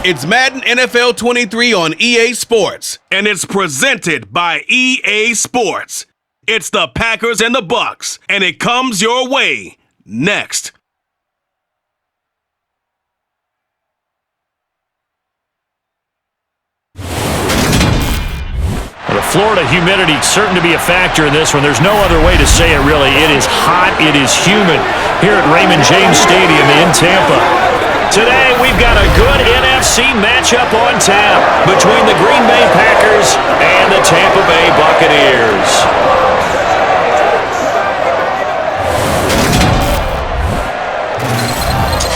It's Madden NFL 23 on EA Sports, and it's presented by EA Sports. It's the Packers and the Bucks, and it comes your way next. The Florida humidity certain to be a factor in this one. There's no other way to say it, really. It is hot. It is humid here at Raymond James Stadium in Tampa. Today, we've got a good NFC matchup on tap between the Green Bay Packers and the Tampa Bay Buccaneers.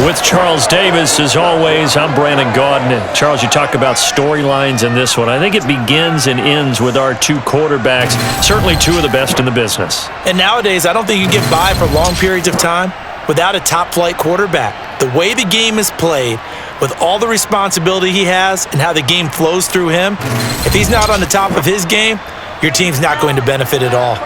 With Charles Davis, as always, I'm Brandon Gaudin. And Charles, you talk about storylines in this one. I think it begins and ends with our two quarterbacks, certainly two of the best in the business. And nowadays, I don't think you can get by for long periods of time without a top-flight quarterback. The way the game is played, with all the responsibility he has and how the game flows through him, if he's not on the top of his game, your team's not going to benefit at all.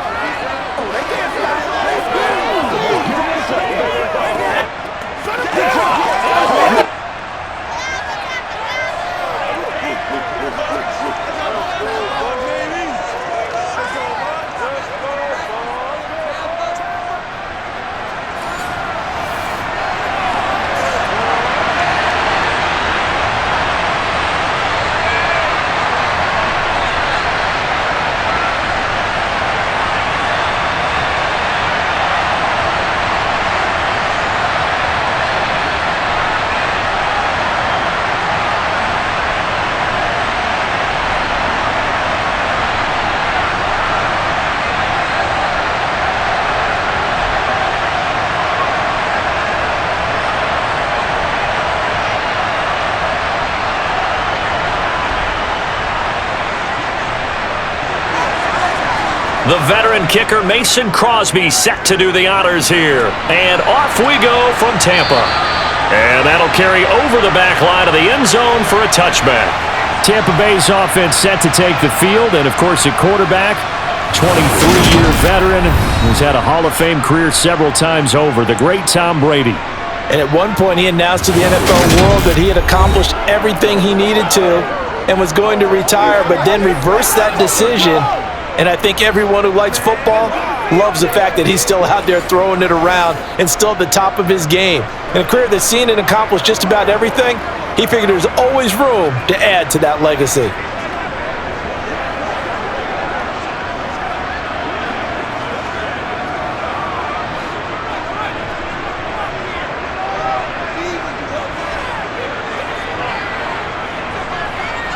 The veteran kicker Mason Crosby set to do the honors here. And off we go from Tampa. And that'll carry over the back line of the end zone for a touchback. Tampa Bay's offense set to take the field. And, of course, at quarterback, 23-year veteran who's had a Hall of Fame career several times over, the great Tom Brady. And at one point, he announced to the NFL world that he had accomplished everything he needed to and was going to retire, but then reversed that decision. And I think everyone who likes football loves the fact that he's still out there throwing it around and still at the top of his game. In a career that's seen and accomplished just about everything, he figured there's always room to add to that legacy.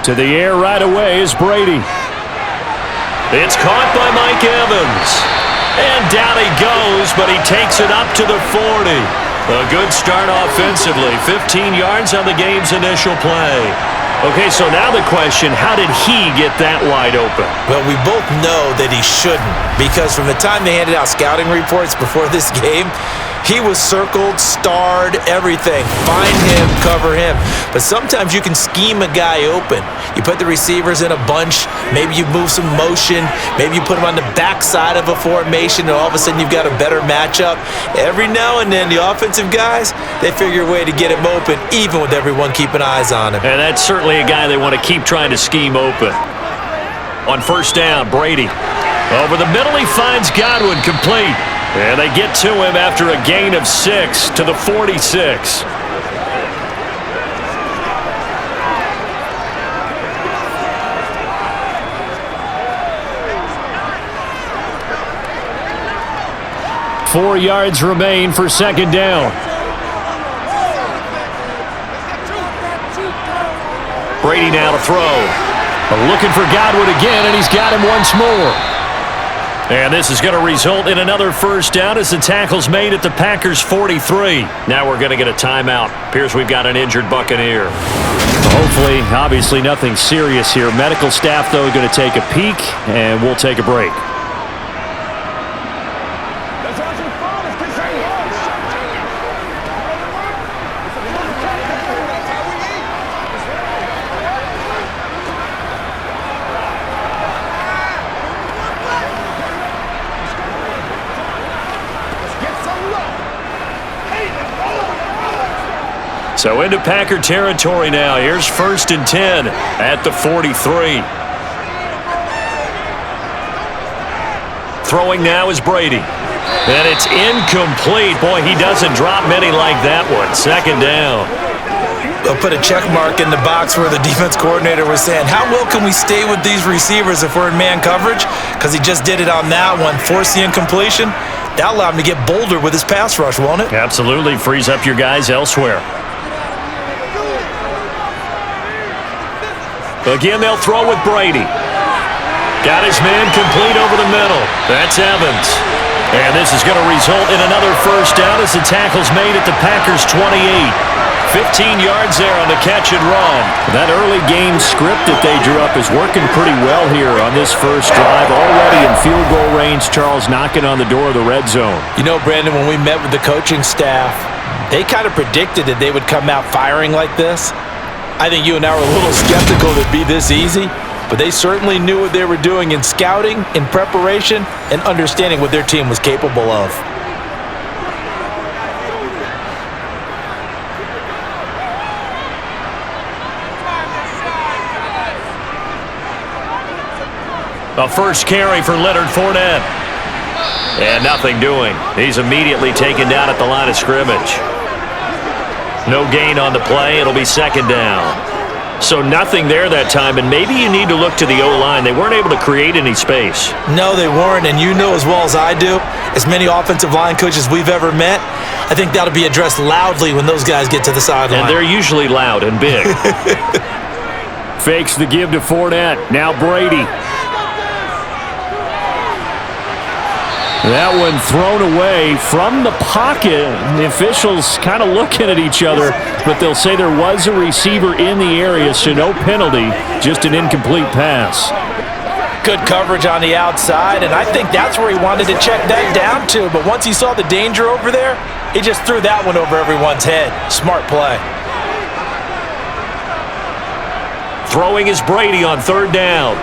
To the air right away is Brady. It's caught by Mike Evans. And down he goes, but he takes it up to the 40. A good start offensively. 15 yards on the game's initial play. Okay, so now the question, how did he get that wide open? Well, we both know that he shouldn't, because from the time they handed out scouting reports before this game, he was circled, starred, everything. Find him, cover him. But sometimes you can scheme a guy open. You put the receivers in a bunch. Maybe you move some motion. Maybe you put him on the backside of a formation, and all of a sudden you've got a better matchup. Every now and then, the offensive guys, they figure a way to get him open, even with everyone keeping eyes on him. And that's certainly a guy they want to keep trying to scheme open. On first down, Brady. Over the middle, he finds Godwin, complete. And they get to him after a gain of 6 to the 46. Four yards remain for second down. Brady now to throw. Looking for Godwin again, and he's got him once more. And this is going to result in another first down as the tackle's made at the Packers' 43. Now we're going to get a timeout. Appears we've got an injured Buccaneer. Hopefully, obviously nothing serious here. Medical staff, though, going to take a peek, and we'll take a break. So into Packer territory now. Here's 1st and 10 at the 43. Throwing now is Brady. And it's incomplete. Boy, he doesn't drop many like that one. 2nd down. They'll put a check mark in the box where the defense coordinator was saying, how well can we stay with these receivers if we're in man coverage? Because he just did it on that one, forced the incompletion. That allowed him to get bolder with his pass rush, won't it? Absolutely. Frees up your guys elsewhere. Again, they'll throw with Brady. Got his man complete over the middle. That's Evans. And this is going to result in another 1st down as the tackle's made at the Packers' 28. 15 yards there on the catch and run. That early game script that they drew up is working pretty well here on this first drive. Already in field goal range, Charles knocking on the door of the red zone. You know, Brandon, when we met with the coaching staff, they kind of predicted that they would come out firing like this. I think you and I were a little skeptical that it'd be this easy, but they certainly knew what they were doing in scouting, in preparation, and understanding what their team was capable of. A first carry for Leonard Fournette. And nothing doing. He's immediately taken down at the line of scrimmage. No gain on the play. It'll be 2nd down. So nothing there that time, and maybe you need to look to the O-line. They weren't able to create any space. No, they weren't, and you know as well as I do, as many offensive line coaches we've ever met, I think that'll be addressed loudly when those guys get to the sideline. And they're usually loud and big. Fakes the give to Fournette. Now Brady. That one thrown away from the pocket. The officials kind of looking at each other, but they'll say there was a receiver in the area, so no penalty, just an incomplete pass. Good coverage on the outside, and I think that's where he wanted to check that down to, but once he saw the danger over there, he just threw that one over everyone's head. Smart play. Throwing is Brady on 3rd down.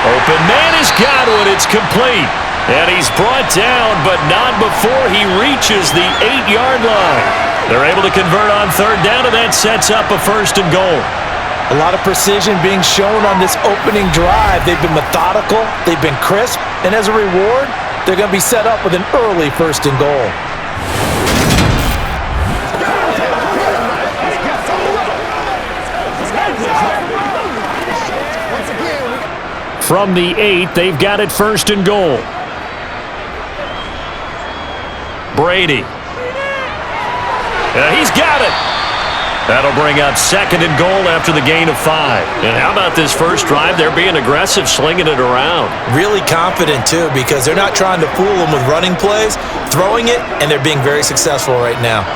Open man has got one. It's complete. And he's brought down, but not before he reaches the 8-yard line. They're able to convert on 3rd down, and that sets up a 1st and goal. A lot of precision being shown on this opening drive. They've been methodical. They've been crisp. And as a reward, they're going to be set up with an early 1st and goal. From the 8, they've got it 1st and goal. Brady. He's got it. That'll bring up 2nd and goal after the gain of 5. And how about this first drive? They're being aggressive, slinging it around. Really confident, too, because they're not trying to fool them with running plays, throwing it, and they're being very successful right now.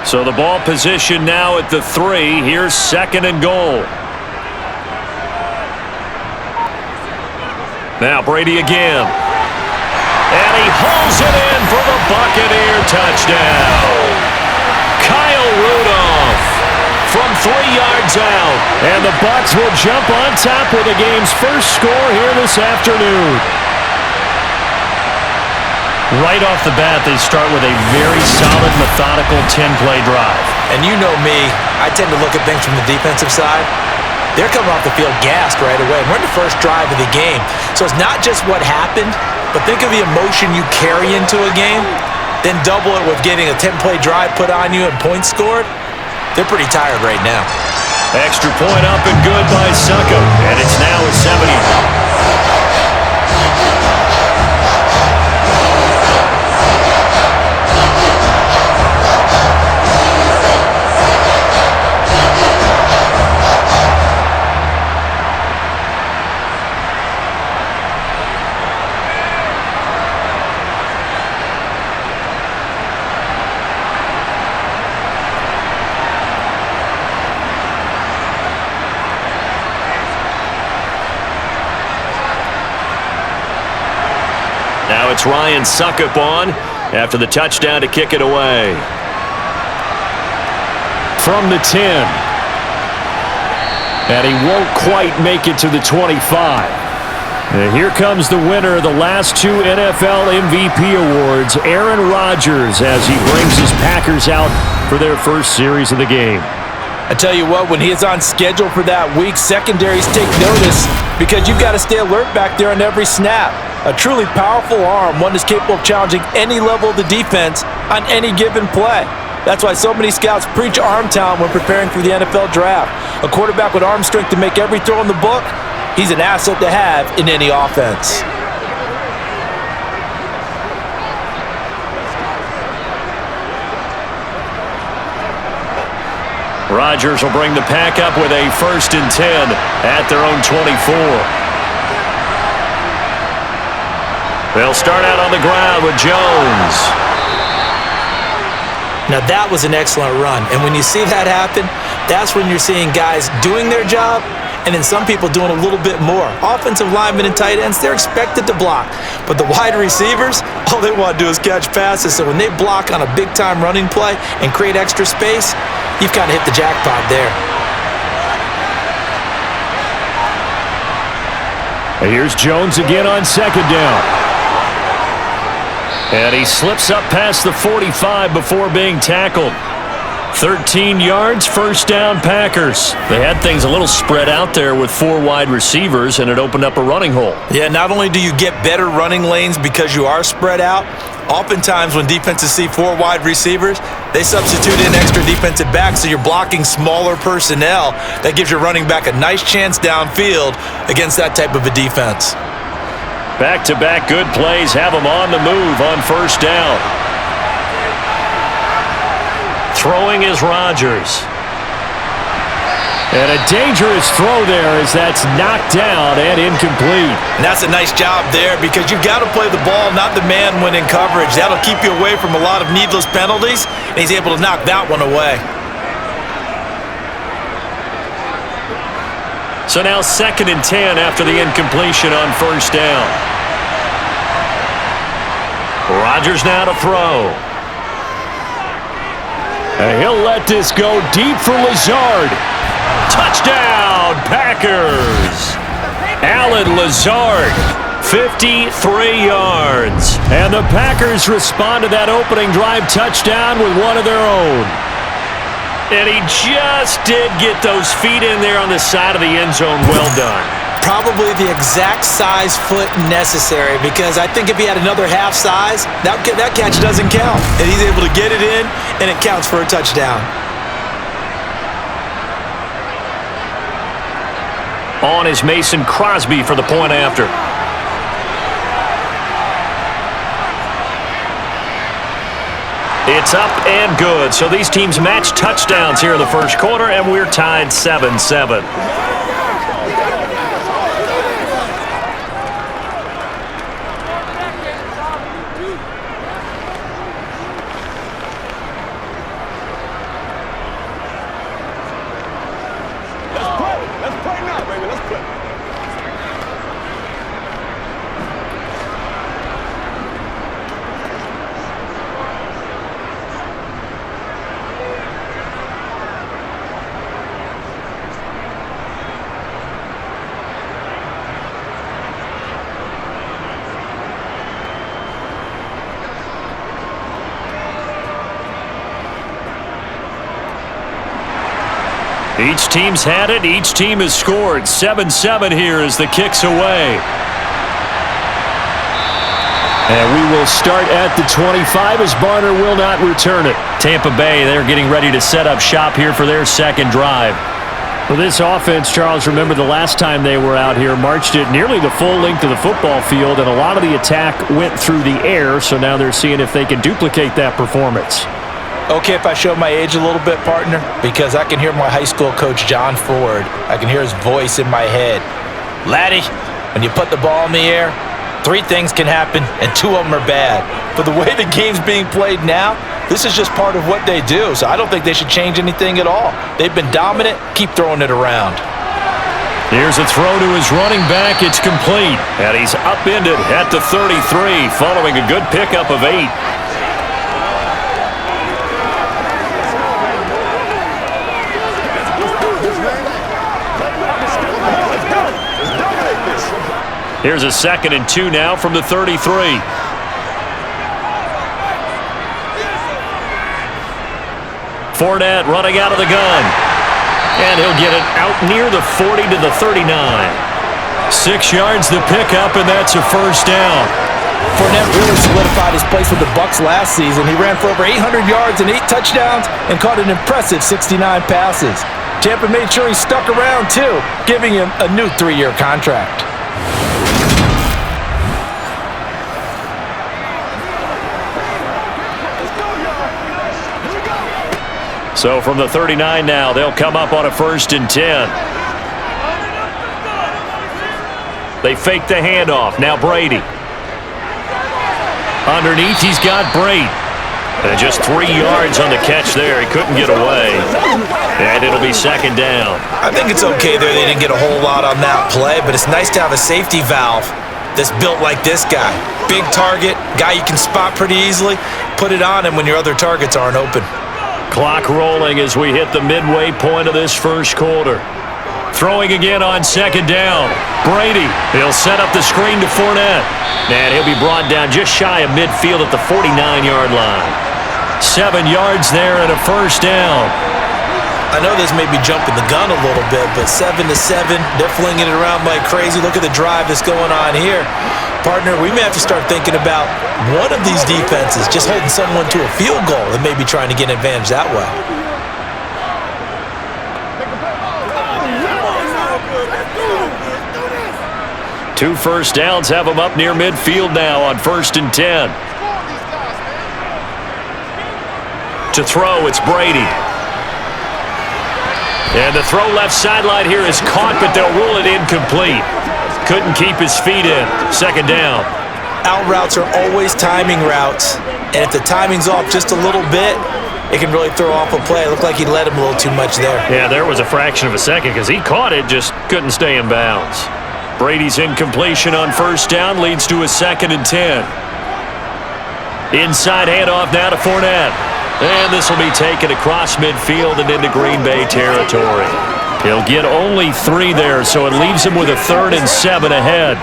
So the ball position now at the 3. Here's 2nd and goal. Now Brady again. And he hauls it in for the Buccaneer touchdown. Kyle Rudolph from 3 yards out. And the Bucs will jump on top with the game's first score here this afternoon. Right off the bat, they start with a very solid, methodical 10-play drive. And you know me, I tend to look at things from the defensive side. They're coming off the field gassed right away. We're in the first drive of the game. So it's not just what happened, but think of the emotion you carry into a game, then double it with getting a 10-play drive put on you and points scored. They're pretty tired right now. Extra point up and good by Succo. And it's now a 70. Now it's Ryan Suckup on after the touchdown to kick it away. From the 10. And he won't quite make it to the 25. And here comes the winner of the last 2 NFL MVP awards, Aaron Rodgers, as he brings his Packers out for their first series of the game. I tell you what, when he is on schedule for that week, secondaries take notice because you've got to stay alert back there on every snap. A truly powerful arm, one that's capable of challenging any level of the defense on any given play. That's why so many scouts preach arm talent when preparing for the NFL draft. A quarterback with arm strength to make every throw in the book, he's an asset to have in any offense. Rodgers will bring the pack up with a 1st and 10 at their own 24. They'll start out on the ground with Jones. Now that was an excellent run, and when you see that happen, that's when you're seeing guys doing their job and then some people doing a little bit more. Offensive linemen and tight ends, they're expected to block, but the wide receivers, all they want to do is catch passes. So when they block on a big-time running play and create extra space, you've kind of hit the jackpot there. And here's Jones again on 2nd down. And he slips up past the 45 before being tackled. 13 yards, 1st down, Packers. They had things a little spread out there with 4 wide receivers, and it opened up a running hole. Yeah, not only do you get better running lanes because you are spread out, oftentimes when defenses see 4 wide receivers, they substitute in extra defensive backs, so you're blocking smaller personnel. That gives your running back a nice chance downfield against that type of a defense. Back-to-back good plays have them on the move on 1st down. Throwing is Rodgers. And a dangerous throw there as that's knocked down and incomplete. And that's a nice job there because you've got to play the ball, not the man when in coverage. That'll keep you away from a lot of needless penalties, and he's able to knock that one away. So now 2nd and 10 after the incompletion on 1st down. Rodgers now to throw. And he'll let this go deep for Lazard. Touchdown, Packers! Allen Lazard, 53 yards. And the Packers respond to that opening drive touchdown with one of their own. And he just did get those feet in there on the side of the end zone. Well done. Probably the exact size foot necessary because I think if he had another half size, that catch doesn't count. And he's able to get it in, and it counts for a touchdown. On is Mason Crosby for the point after. It's up and good. So these teams match touchdowns here in the 1st quarter, and we're tied 7-7. Each team's had it. Each team has scored. 7-7 here as the kick's away. And we will start at the 25 as Barner will not return it. Tampa Bay, they're getting ready to set up shop here for their 2nd drive. Well, this offense, Charles, remember the last time they were out here, marched it nearly the full length of the football field, and a lot of the attack went through the air, so now they're seeing if they can duplicate that performance. Okay, if I show my age a little bit, partner, because I can hear my high school coach, John Ford. I can hear his voice in my head. Laddie, when you put the ball in the air, 3 things can happen, and 2 of them are bad. But the way the game's being played now, this is just part of what they do, so I don't think they should change anything at all. They've been dominant. Keep throwing it around. Here's a throw to his running back. It's complete. And he's upended at the 33 following a good pickup of 8. Here's a 2nd and 2 now from the 33. Fournette running out of the gun. And he'll get it out near the 40 to the 39. 6 yards the pickup, and that's a first down. Fournette really solidified his place with the BUCS last season. He ran for over 800 yards and 8 touchdowns and caught an impressive 69 passes. Tampa made sure he stuck around, too, giving him a new 3-year contract. So from the 39 now, they'll come up on a 1st and 10. They fake the handoff. Now Brady. Underneath, he's got Brady. And just 3 yards on the catch there. He couldn't get away. And it'll be 2nd down. I think it's okay there. They didn't get a whole lot on that play, but it's nice to have a safety valve that's built like this guy. Big target, guy you can spot pretty easily. Put it on him when your other targets aren't open. Clock rolling as we hit the midway point of this first quarter. Throwing again on 2nd down. Brady, he'll set up the screen to Fournette. And he'll be brought down just shy of midfield at the 49-yard line. 7 yards there and a first down. I know this may be jumping the gun a little bit, but 7-7, they're flinging it around like crazy. Look at the drive that's going on here. Partner, we may have to start thinking about one of these defenses just holding someone to a field goal and maybe trying to get an advantage that way. Two first downs have them up near midfield now on 1st and 10. To throw, it's Brady. And the throw left sideline here is caught, but they'll rule it incomplete. Couldn't keep his feet in. 2nd down. Out routes are always timing routes, and if the timing's off just a little bit, it can really throw off a play. It looked like he let him a little too much there. Yeah, there was a fraction of a second because he caught it, just couldn't stay in bounds. Brady's incompletion on 1st down leads to a 2nd and 10. Inside handoff now to Fournette. And this will be taken across midfield and into Green Bay territory. He'll get only 3 there, so it leaves him with a 3rd and 7 ahead.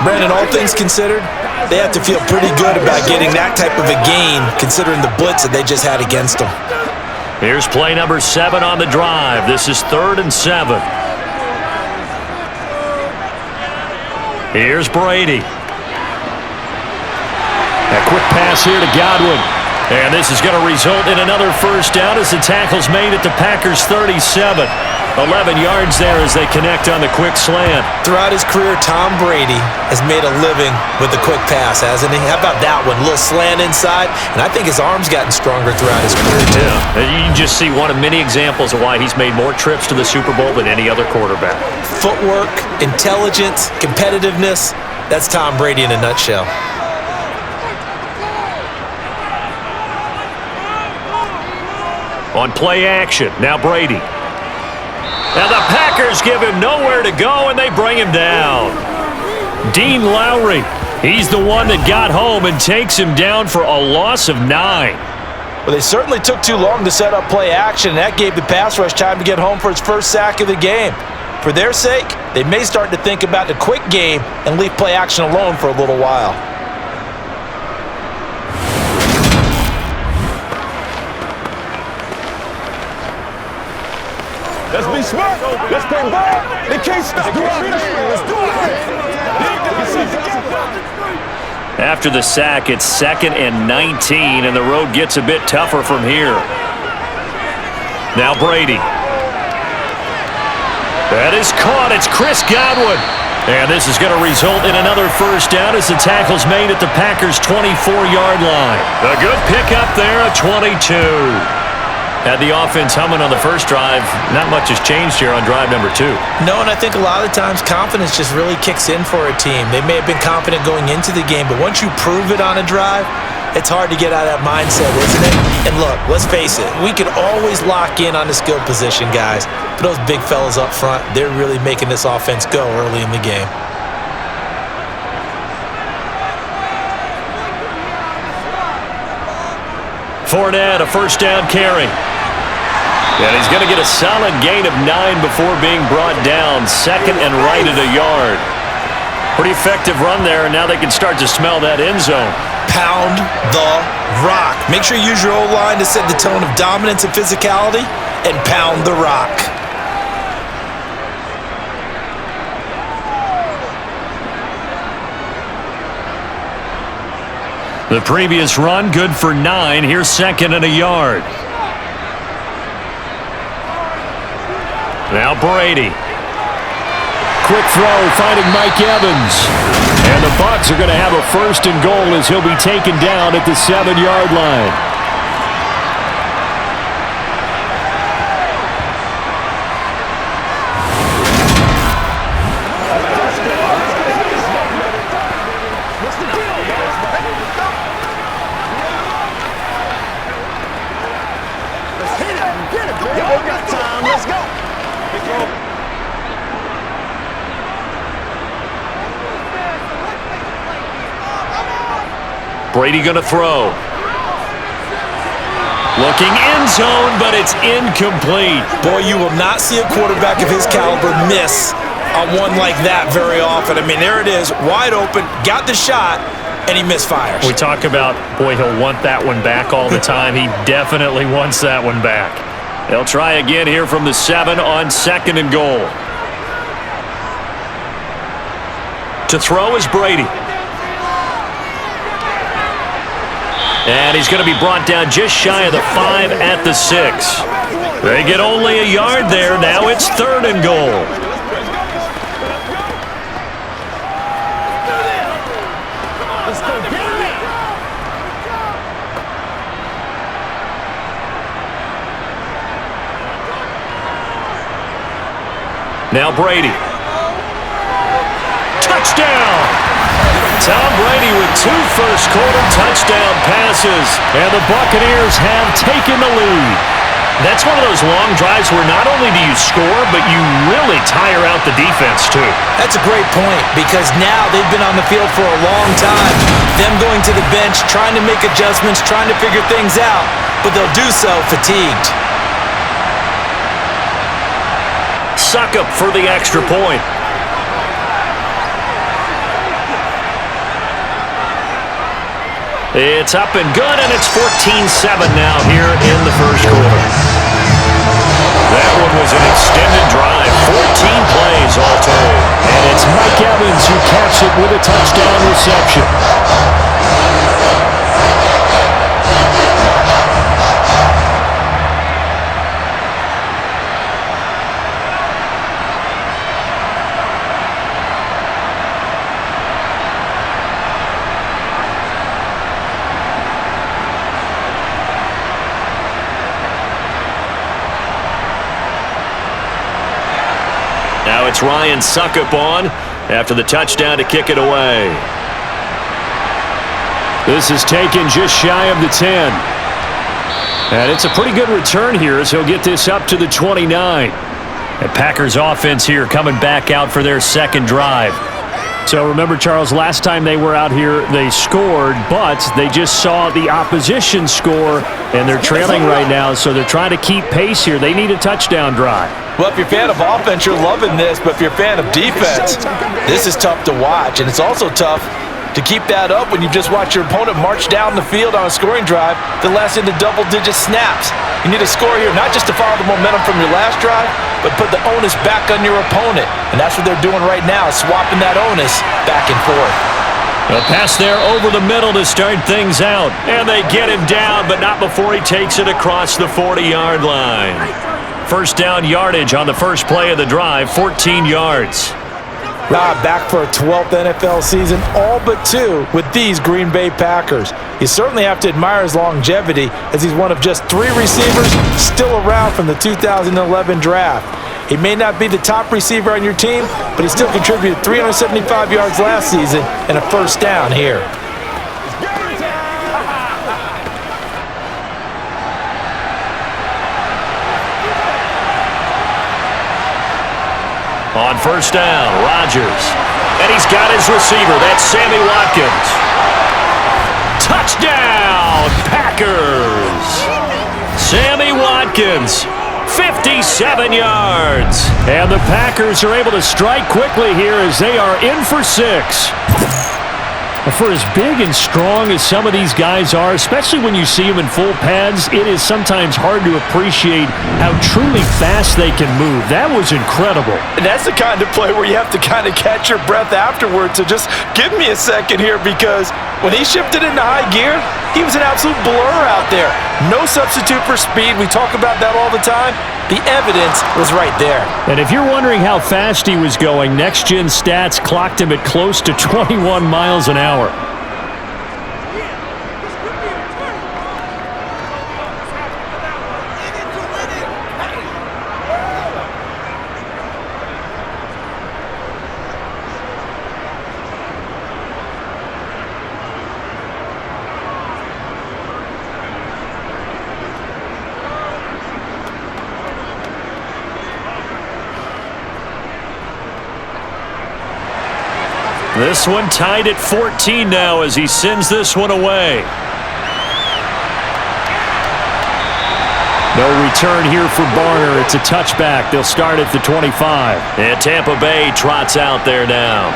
Brandon, all things considered, they have to feel pretty good about getting that type of a gain, considering the blitz that they just had against them. Here's play number 7 on the drive. This is 3rd and 7. Here's Brady. A quick pass here to Godwin. And this is going to result in another first down as the tackle's made at the Packers' 37. 11 yards there as they connect on the quick slant. Throughout his career, Tom Brady has made a living with the quick pass, hasn't he? How about that one? A little slant inside, and I think his arm's gotten stronger throughout his career, too. Yeah, you can just see one of many examples of why he's made more trips to the Super Bowl than any other quarterback. Footwork, intelligence, competitiveness, that's Tom Brady in a nutshell. On play action, now Brady. Now the Packers give him nowhere to go, and they bring him down. Dean Lowry, he's the one that got home and takes him down for a loss of 9. Well, they certainly took too long to set up play action. That gave the pass rush time to get home for its first sack of the game. For their sake, they may start to think about the quick game and leave play action alone for a little while. Let's be smart. Let's play ball. They can't stop us. Let's do it. After the sack, it's 2nd and 19, and the road gets a bit tougher from here. Now Brady. That is caught. It's Chris Godwin. And this is going to result in another first down as the tackle's made at the Packers' 24-yard line. A good pickup there, a 22. Had the offense humming on the first drive. Not much has changed here on drive number 2. No, and I think a lot of times confidence just really kicks in for a team. They may have been confident going into the game, but once you prove it on a drive, it's hard to get out of that mindset, isn't it? And look, let's face it, we can always lock in on the skill position, guys. But those big fellas up front, they're really making this offense go early in the game. Fournette, a first down carry. And he's going to get a solid gain of 9 before being brought down. 2nd and right at a yard. Pretty effective run there, and now they can start to smell that end zone. Pound the rock. Make sure you use your O-line to set the tone of dominance and physicality, and pound the rock. The previous run, good for 9. Here's 2nd and a yard. Now Brady. Quick throw, finding Mike Evans. And the BUCS are going to have a 1st and goal as he'll be taken down at the 7-yard line. Brady going to throw. Looking end zone, but it's incomplete. Boy, you will not see a quarterback of his caliber miss on one like that very often. I mean, there it is, wide open, got the shot, and he misfires. We talk about, boy, he'll want that one back all the time. He definitely wants that one back. They'll try again here from the 7 on 2nd and goal. To throw is Brady. And he's going to be brought down just shy of the 5 at the 6. They get only a yard there. Now it's 3rd and goal. Now Brady. Touchdown! Tom Brady with 2 first-quarter touchdown passes, and the Buccaneers have taken the lead. That's one of those long drives where not only do you score, but you really tire out the defense, too. That's a great point, because now they've been on the field for a long time. Them going to the bench, trying to make adjustments, trying to figure things out, but they'll do so fatigued. Suck up for the extra point. It's up and good, and it's 14-7 now here in the first quarter. That one was an extended drive, 14 plays all told. And it's Mike Evans who caps it with a touchdown reception. Now it's Ryan Suckup on after the touchdown to kick it away. This is taken just shy of the 10. And it's a pretty good return here as he'll get this up to the 29. And Packers offense here coming back out for their 2nd drive. So remember, Charles, last time they were out here, they scored, but they just saw the opposition score, and they're trailing right now, so they're trying to keep pace here. They need a touchdown drive. Well, if you're a fan of offense, you're loving this, but if you're a fan of defense, this is tough to watch, and it's also tough to keep that up when you just watch your opponent march down the field on a scoring drive that lasts into double-digit snaps. You need a score here, not just to follow the momentum from your last drive, but put the onus back on your opponent. And that's what they're doing right now, swapping that onus back and forth. A pass there over the middle to start things out. And they get him down, but not before he takes it across the 40-yard line. First down yardage on the first play of the drive, 14 yards. Rob back for a 12th NFL season, all but 2 with these Green Bay Packers. You certainly have to admire his longevity as he's one of just 3 receivers still around from the 2011 draft. He may not be the top receiver on your team, but he still contributed 375 yards last season and a first down here. On first down, Rodgers. And he's got his receiver. That's Sammy Watkins. Touchdown, Packers! Sammy Watkins, 57 yards. And the Packers are able to strike quickly here as they are in for 6. For as big and strong as some of these guys are, especially when you see them in full pads, it is sometimes hard to appreciate how truly fast they can move. That was incredible. And that's the kind of play where you have to kind of catch your breath afterwards. So just give me a second here, because when he shifted into high gear, he was an absolute blur out there. No substitute for speed. We talk about that all the time. The evidence was right there. And if you're wondering how fast he was going, Next Gen Stats clocked him at close to 21 miles an hour. This one tied at 14 now as he sends this one away. No return here for Barner. It's a touchback. They'll start at the 25. And Tampa Bay trots out there now.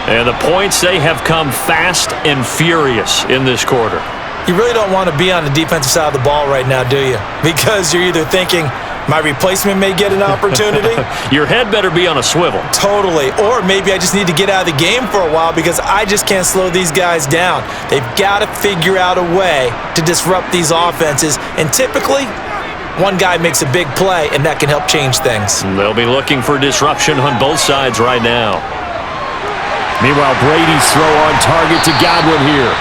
And the points, they have come fast and furious in this quarter. You really don't want to be on the defensive side of the ball right now, do you? Because you're either thinking, my replacement may get an opportunity. Your head better be on a swivel. Totally. Or maybe I just need to get out of the game for a while because I just can't slow these guys down. They've got to figure out a way to disrupt these offenses. And typically, one guy makes a big play, and that can help change things. They'll be looking for disruption on both sides right now. Meanwhile, Brady's throw on target to Godwin here.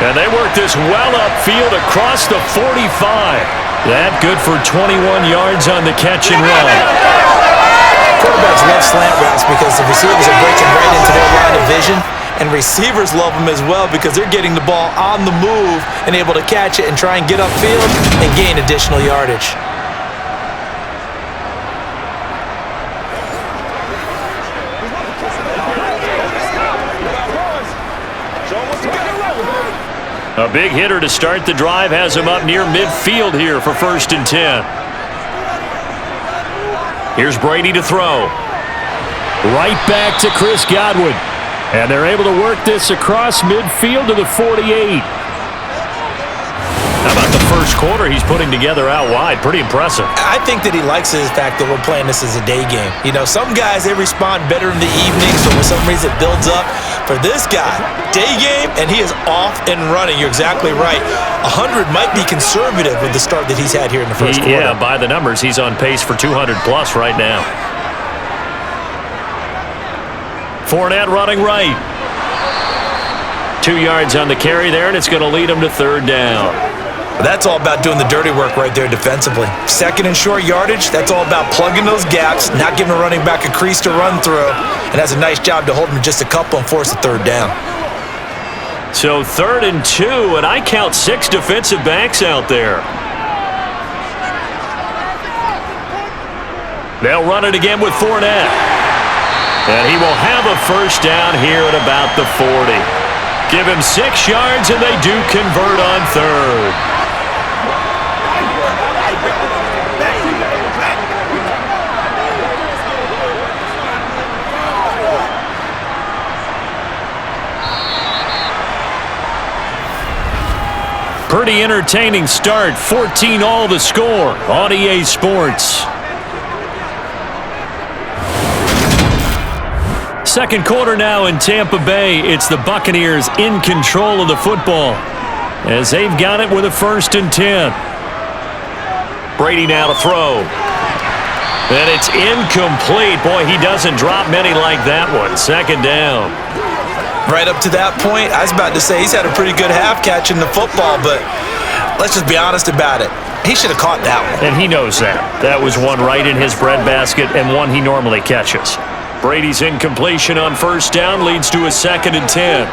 And they work this well upfield across the 45. That good for 21 yards on the catch and run. Quarterbacks love slant routes because the receivers are breaking right into their line of vision, and receivers love them as well because they're getting the ball on the move and able to catch it and try and get upfield and gain additional yardage. A big hitter to start the drive has him up near midfield here for 1st and 10. Here's Brady to throw. Right back to Chris Godwin. And they're able to work this across midfield to the 48. How about the first quarter he's putting together out wide? Pretty impressive. I think that he likes the fact that we're playing this as a day game. You know, some guys, they respond better in the evening, so for some reason it builds up. For this guy, day game, and he is off and running. You're exactly right. 100 might be conservative with the start that he's had here in the first quarter. Yeah, by the numbers, he's on pace for 200-plus right now. Fournette running right. 2 yards on the carry there, and it's going to lead him to 3rd down. That's all about doing the dirty work right there defensively. 2nd and short yardage, that's all about plugging those gaps, not giving a running back a crease to run through, and has a nice job to hold him to just a couple and force a 3rd down. So 3rd and 2, and I count 6 defensive backs out there. They'll run it again with Fournette. And he will have a 1st down here at about the 40. Give him 6 yards, and they do convert on 3rd. Pretty entertaining start. 14-all the score on EA Sports. Second quarter now in Tampa Bay. It's the Buccaneers in control of the football as they've got it with a 1st and 10. Brady now to throw. And it's incomplete. Boy, he doesn't drop many like that one. 2nd down. Right up to that point, I was about to say he's had a pretty good half catching the football, but let's just be honest about it. He should have caught that one. And he knows that. That was one right in his breadbasket and one he normally catches. Brady's incompletion on 1st down leads to a 2nd and 10.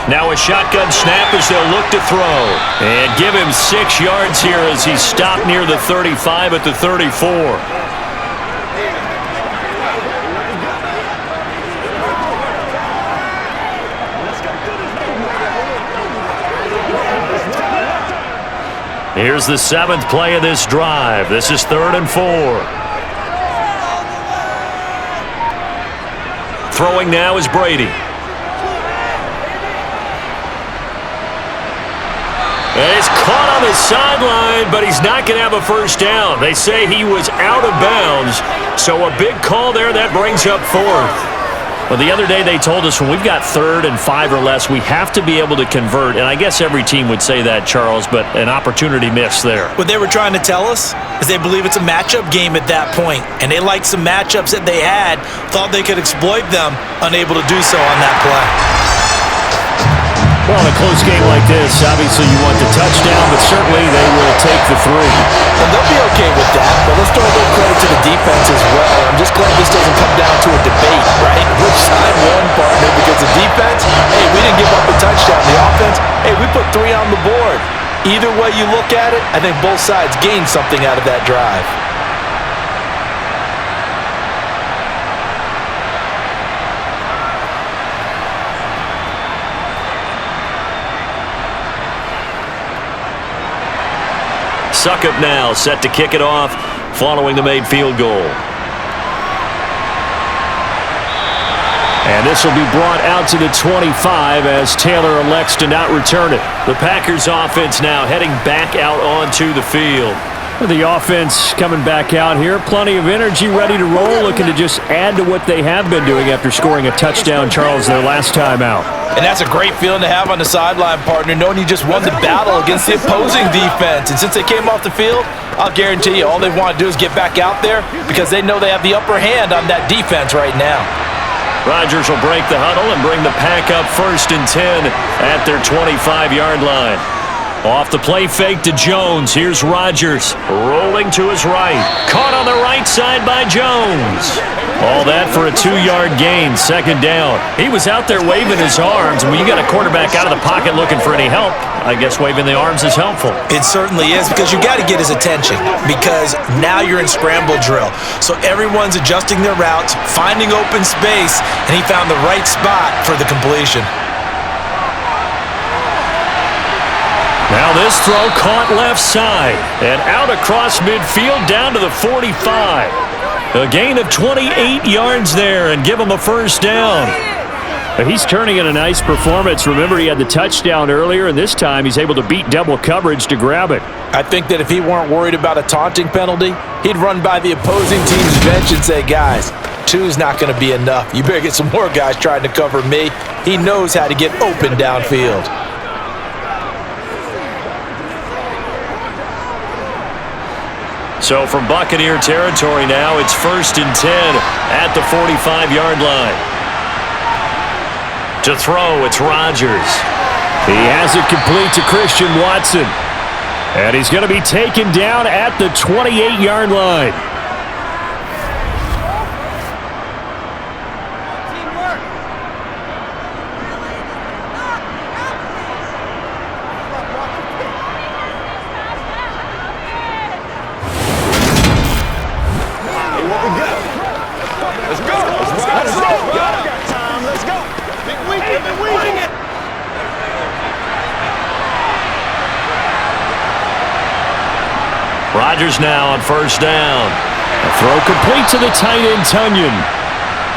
Now a shotgun snap as they'll look to throw. And give him 6 yards here as he's stopped near the 35 at the 34. Here's the 7th play of this drive. This is 3rd and 4. Throwing now is Brady. And he's caught on the sideline, but he's not going to have a first down. They say he was out of bounds, so a big call there. That brings up 4th. Well, the other day they told us when we've got 3rd and 5 or less, we have to be able to convert. And I guess every team would say that, Charles, but an opportunity missed there. What they were trying to tell us is they believe it's a matchup game at that point, and they liked some matchups that they had, thought they could exploit them, unable to do so on that play. Well, in a close game like this, obviously you want the touchdown, but certainly they will take the 3. And they'll be okay with that, but let's throw a little credit to the defense as well. I'm just glad this doesn't come down to a debate, right? Which side won, partner? Because the defense, hey, we didn't give up a touchdown. The offense, hey, we put 3 on the board. Either way you look at it, I think both sides gained something out of that drive. Suckup now set to kick it off following the made field goal. And this will be brought out to the 25 as Taylor elects to not return it. The Packers offense now heading back out onto the field. The offense coming back out here. Plenty of energy, ready to roll, looking to just add to what they have been doing after scoring a touchdown, Charles, their last time out. And that's a great feeling to have on the sideline, partner, knowing you just won the battle against the opposing defense. And since they came off the field, I'll guarantee you all they want to do is get back out there because they know they have the upper hand on that defense right now. Rodgers will break the huddle and bring the pack up 1st and 10 at their 25-yard line. Off the play fake to Jones. Here's Rodgers rolling to his right. Caught on the right side by Jones. All that for a 2-yard gain, 2nd down. He was out there waving his arms, and when you got a quarterback out of the pocket looking for any help, I guess waving the arms is helpful. It certainly is because you got to get his attention because now you're in scramble drill. So everyone's adjusting their routes, finding open space, and he found the right spot for the completion. Now this throw caught left side and out across midfield down to the 45. A gain of 28 yards there and give him a first down. He's turning in a nice performance. Remember, he had the touchdown earlier, and this time he's able to beat double coverage to grab it. I think that if he weren't worried about a taunting penalty, he'd run by the opposing team's bench and say, guys, 2's not going to be enough. You better get some more guys trying to cover me. He knows how to get open downfield. So from Buccaneer territory now, it's 1st and 10 at the 45-yard line. To throw, it's Rodgers. He has it complete to Christian Watson. And he's going to be taken down at the 28-yard line. Rodgers now on 1st down. A throw complete to the tight end, Tunyon.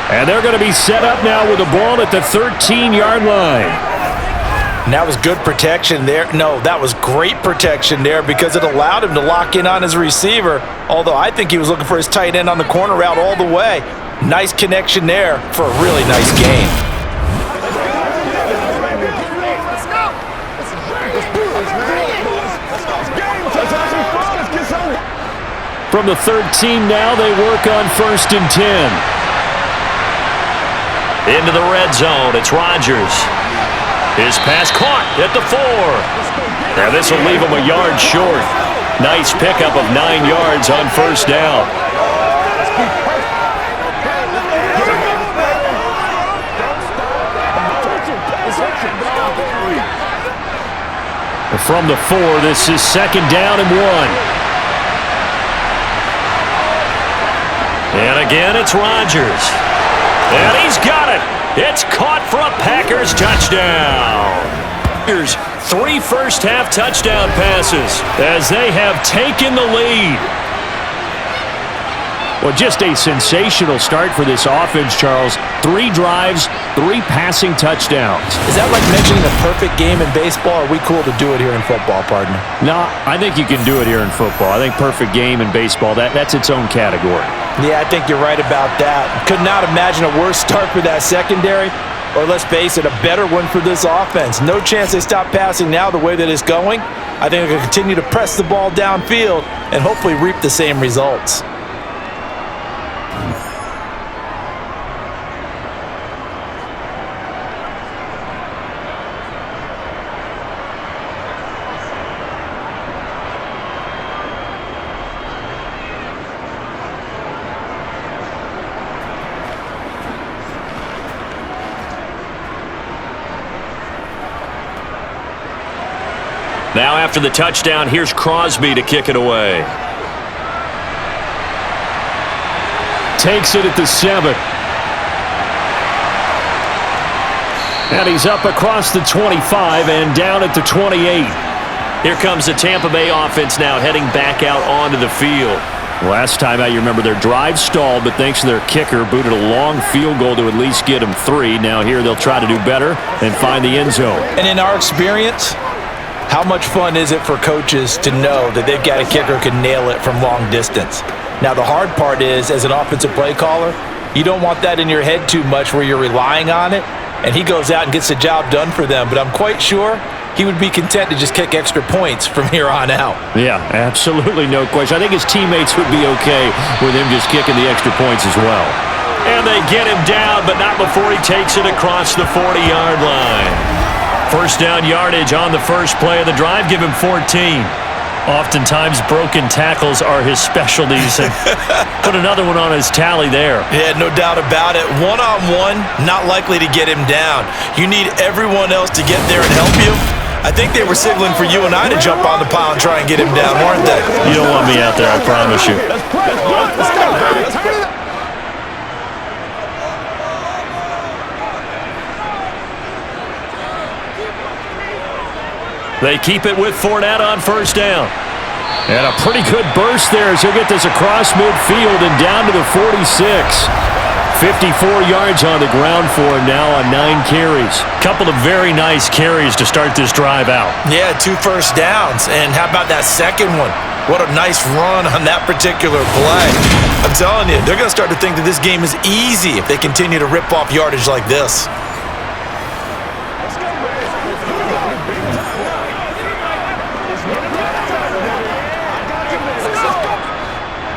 And they're going to be set up now with the ball at the 13-yard line. And that was good protection there. No, that was great protection there because it allowed him to lock in on his receiver, although I think he was looking for his tight end on the corner route all the way. Nice connection there for a really nice game. From the 13 now, they work on 1st and 10. Into the red zone, it's Rodgers. His pass caught at the 4. Now this will leave him a yard short. Nice pickup of 9 yards on 1st down. From the 4, this is 2nd down and 1. And again, it's Rodgers. And he's got it. It's caught for a Packers touchdown. Here's 3 first-half touchdown passes as they have taken the lead. Well, just a sensational start for this offense, Charles. 3 drives, 3 passing touchdowns. Is that like mentioning a perfect game in baseball? Or are we cool to do it here in football, partner? No, I think you can do it here in football. I think perfect game in baseball, that's its own category. Yeah, I think you're right about that. Could not imagine a worse start for that secondary, or let's face it, a better one for this offense. No chance they stop passing now the way that it's going. I think they're going to continue to press the ball downfield and hopefully reap the same results. Now after the touchdown, here's Crosby to kick it away. Takes it at the 7. And he's up across the 25 and down at the 28. Here comes the Tampa Bay offense now heading back out onto the field. Last time out, you remember their drive stalled, but thanks to their kicker, booted a long field goal to at least get them 3. Now here they'll try to do better and find the end zone. And in our experience, how much fun is it for coaches to know that they've got a kicker who can nail it from long distance? Now, the hard part is, as an offensive play caller, you don't want that in your head too much where you're relying on it, and he goes out and gets the job done for them. But I'm quite sure he would be content to just kick extra points from here on out. Yeah, absolutely no question. I think his teammates would be okay with him just kicking the extra points as well. And they get him down, but not before he takes it across the 40-yard line. First down yardage on the first play of the drive. Give him 14. Oftentimes, broken tackles are his specialties. And put another one on his tally there. Yeah, no doubt about it. One-on-one, not likely to get him down. You need everyone else to get there and help you. I think they were signaling for you and I to jump on the pile and try and get him down, weren't they? You don't want me out there, I promise you. They keep it with Fournette on first down. And a pretty good burst there as he'll get this across midfield and down to the 46. 54 yards on the ground for him now on 9 carries. Couple of very nice carries to start this drive out. Yeah, 2 first downs. And how about that second one? What a nice run on that particular play. I'm telling you, they're going to start to think that this game is easy if they continue to rip off yardage like this.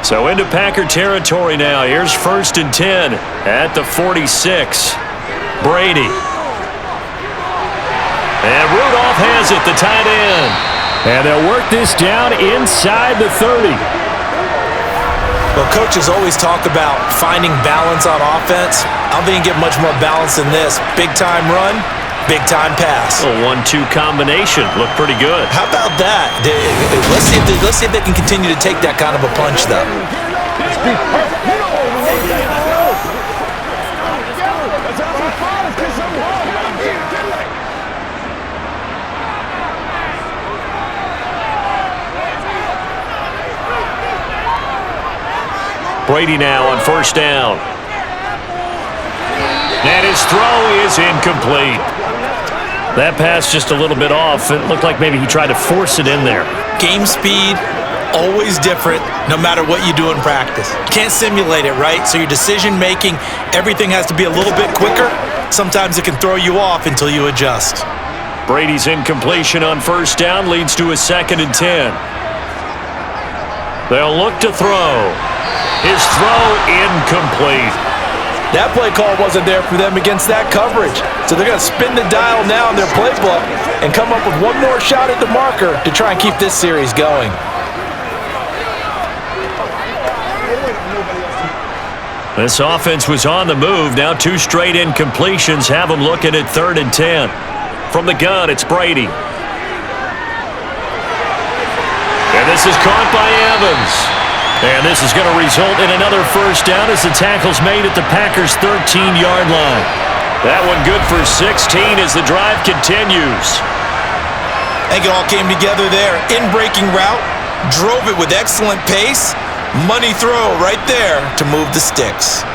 So into Packer territory now. Here's 1st and 10 at the 46. Brady. And Rudolph has it, the tight end. And they'll work this down inside the 30. Well, coaches always talk about finding balance on offense. I don't think you get much more balance than this. Big-time run, big-time pass. A 1-2 combination. Looked pretty good. How about that? Let's see if they can continue to take that kind of a punch, though. Brady now on first down. And his throw is incomplete. That pass just a little bit off. It looked like maybe he tried to force it in there. Game speed, always different, no matter what you do in practice. Can't simulate it, right? So your decision-making, everything has to be a little bit quicker. Sometimes it can throw you off until you adjust. Brady's incompletion on first down leads to a 2nd and 10. They'll look to throw. His throw incomplete. That play call wasn't there for them against that coverage. So they're going to spin the dial now in their playbook and come up with one more shot at the marker to try and keep this series going. This offense was on the move. Now 2 straight incompletions have them looking at 3rd and 10. From the gun, it's Brady. And this is caught by Evans. And this is going to result in another first down as the tackle's made at the Packers' 13-yard line. That one good for 16 as the drive continues. I think it all came together there. In-breaking route, drove it with excellent pace. Money throw right there to move the sticks.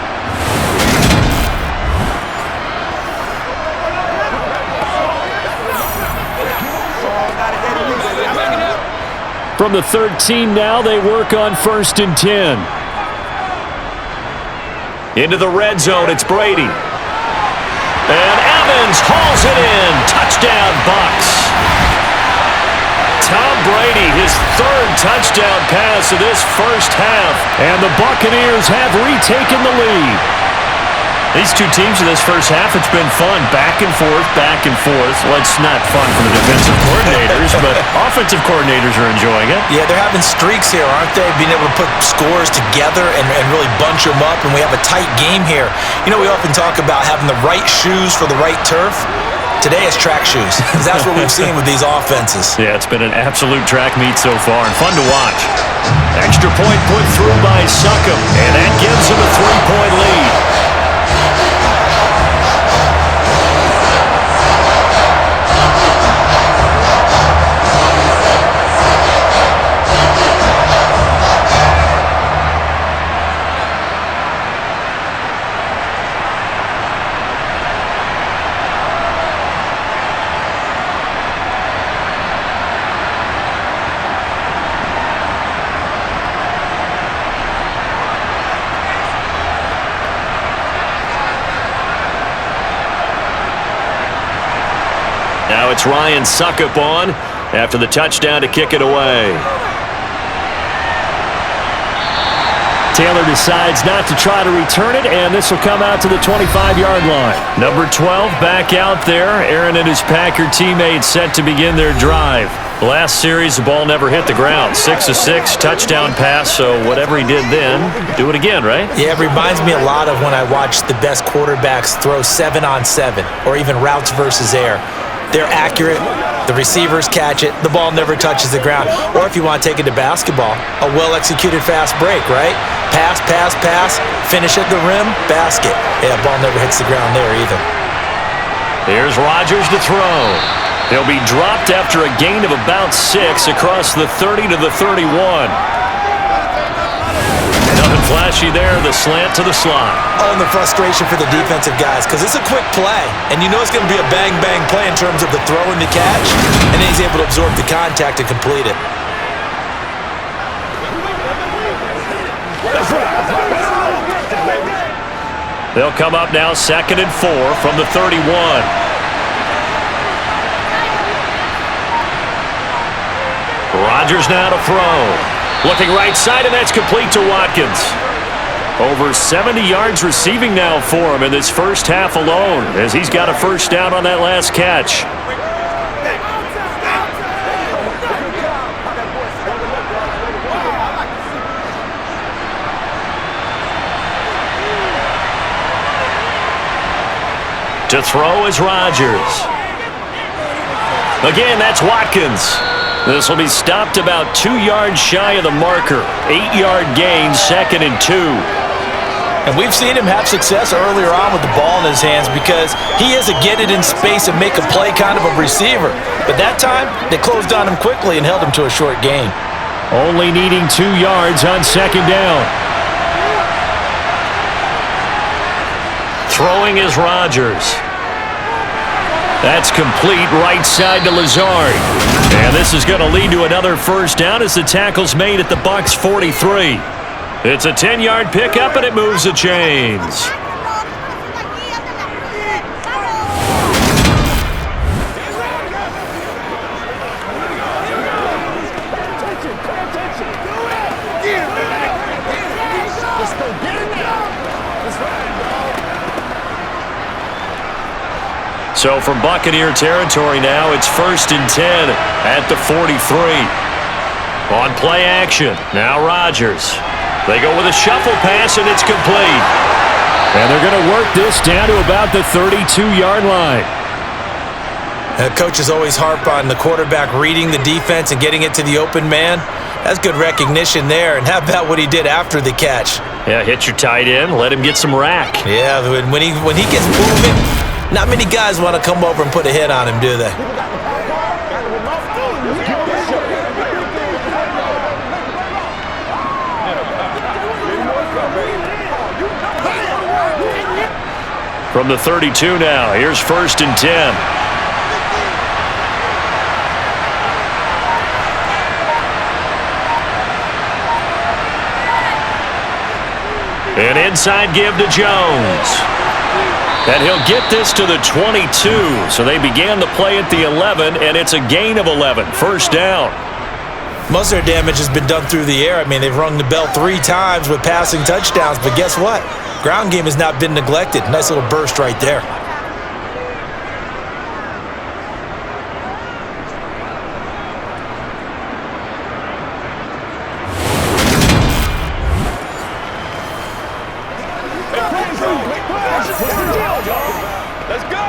From the 13 now, they work on 1st and 10. Into the red zone, it's Brady. And Evans hauls it in. Touchdown, Bucs. Tom Brady, his 3rd touchdown pass of this first half. And the Buccaneers have retaken the lead. These two teams in this first half, it's been fun. Back and forth, back and forth. Well, it's not fun for the defensive coordinators, but offensive coordinators are enjoying it. Yeah, they're having streaks here, aren't they? Being able to put scores together and really bunch them up, and we have a tight game here. You know, we often talk about having the right shoes for the right turf. Today is track shoes. That's what we've seen with these offenses. Yeah, it's been an absolute track meet so far and fun to watch. Extra point put through by Succop, and that gives him a 3-point lead. Now it's Ryan Succop on after the touchdown to kick it away. Taylor decides not to try to return it, and this will come out to the 25-yard line. Number 12 back out there. Aaron and his Packer teammates set to begin their drive. Last series, the ball never hit the ground. 6 of 6, touchdown pass, so whatever he did then, do it again, right? Yeah, it reminds me a lot of when I watched the best quarterbacks throw 7-on-7 or even routes versus air. They're accurate. The receivers catch it. The ball never touches the ground. Or if you want to take it to basketball, a well-executed fast break, right? Pass, pass, pass, finish at the rim, basket. Yeah, ball never hits the ground there either. Here's Rodgers to throw. He'll be dropped after a gain of about 6 across the 30 to the 31. Nothing flashy there, the slant to the slot. Oh, and the frustration for the defensive guys, because it's a quick play, and you know it's going to be a bang-bang play in terms of the throw and the catch, and then he's able to absorb the contact and complete it. They'll come up now 2nd and 4 from the 31. Rodgers now to throw. Looking right side, and that's complete to Watkins. Over 70 yards receiving now for him in this first half alone, as he's got a first down on that last catch. To throw is Rodgers. Again, that's Watkins. This will be stopped about 2 yards shy of the marker. 8-yard gain, 2nd and 2. And we've seen him have success earlier on with the ball in his hands because he is a get it in space and make a play kind of a receiver. But that time, they closed on him quickly and held him to a short gain. Only needing 2 yards on 2nd down. Throwing is Rodgers. That's complete right side to Lazard. And this is going to lead to another first down as the tackle's made at the Bucs 43. It's a 10-yard pickup, and it moves the chains. So from Buccaneer territory now, it's 1st and 10 at the 43. On play action, now Rodgers. They go with a shuffle pass, and it's complete. And they're going to work this down to about the 32-yard line. The coaches always harp on the quarterback reading the defense and getting it to the open man. That's good recognition there. And how about what he did after the catch? Yeah, hit your tight end, let him get some rack. Yeah, when he gets moving, not many guys want to come over and put a hit on him, do they? From the 32 now, here's 1st and 10. An inside give to Jones. And he'll get this to the 22. So they began the play at the 11, and it's a gain of 11. 1st down. Most of their damage has been done through the air. I mean, they've rung the bell 3 times with passing touchdowns, but guess what? Ground game has not been neglected. Nice little burst right there. Let's go.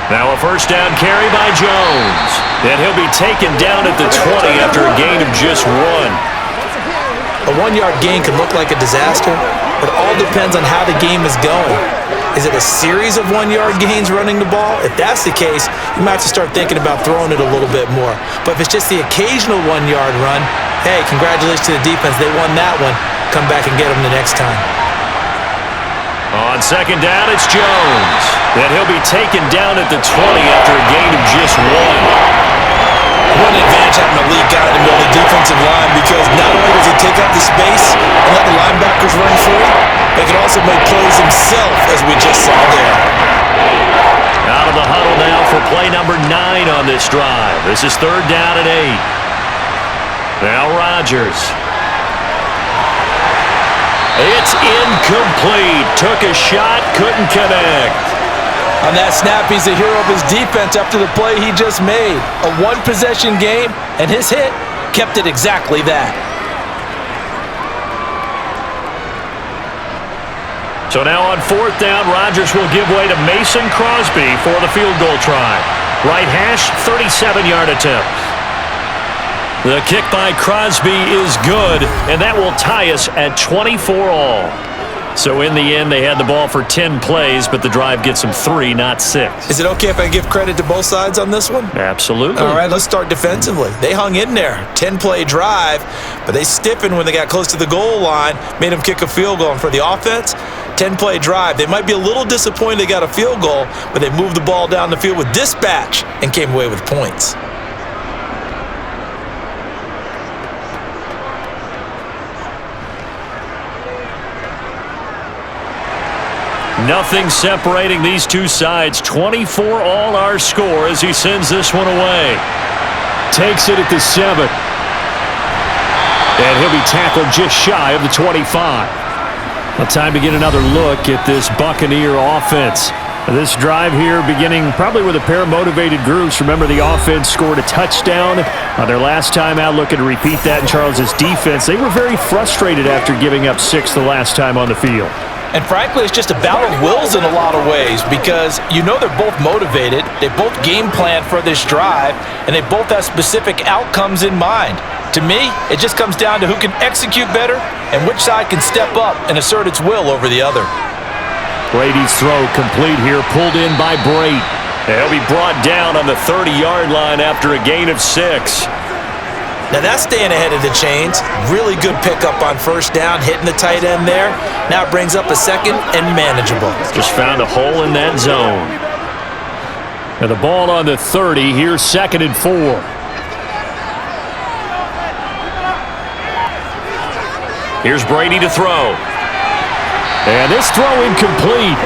Now a 1st down carry by Jones. And he'll be taken down at the 20 after a gain of just 1. A 1-yard gain can look like a disaster, but it all depends on how the game is going. Is it a series of 1-yard gains running the ball? If that's the case, you might have to start thinking about throwing it a little bit more. But if it's just the occasional 1-yard run, hey, congratulations to the defense. They won that one. Come back and get them the next time. On 2nd down, it's Jones. And he'll be taken down at the 20 after a gain of just 1. One advantage having a lead guy in the middle of the defensive line, because not only does he take up the space and let the linebackers run free, he can also make plays himself, as we just saw there. Out of the huddle now for play number 9 on this drive. This is 3rd down and 8. Now Rodgers. It's incomplete. Took a shot, couldn't connect. On that snap, he's the hero of his defense after the play he just made. A 1-possession game, and his hit kept it exactly that. So now on 4th down, Rodgers will give way to Mason Crosby for the field goal try. Right hash, 37-yard attempt. The kick by Crosby is good, and that will tie us at 24 all. So in the end, they had the ball for 10 plays, but the drive gets them 3, not 6. Is it okay if I give credit to both sides on this one? Absolutely. All right, let's start defensively. They hung in there. 10-play drive, but they stiffened when they got close to the goal line, made them kick a field goal. And for the offense, 10-play drive. They might be a little disappointed they got a field goal, but they moved the ball down the field with dispatch and came away with points. Nothing separating these two sides. 24 all our score as he sends this one away. Takes it at the 7. And he'll be tackled just shy of the 25. Well, time to get another look at this Buccaneer offense. This drive here beginning probably with a pair of motivated groups. Remember, the offense scored a touchdown on their last time out. Looking to repeat that in Charles's defense. They were very frustrated after giving up 6 the last time on the field. And frankly, it's just a battle of wills in a lot of ways, because you know they're both motivated, they both game plan for this drive, and they both have specific outcomes in mind. To me, it just comes down to who can execute better and which side can step up and assert its will over the other. Brady's throw complete here, pulled in by Brate. He'll be brought down on the 30-yard line after a gain of 6. Now that's staying ahead of the chains. Really good pickup on 1st down, hitting the tight end there. Now it brings up a 2nd and manageable. Just found a hole in that zone. And the ball on the 30, here's 2nd and 4. Here's Brady to throw. And this throw incomplete.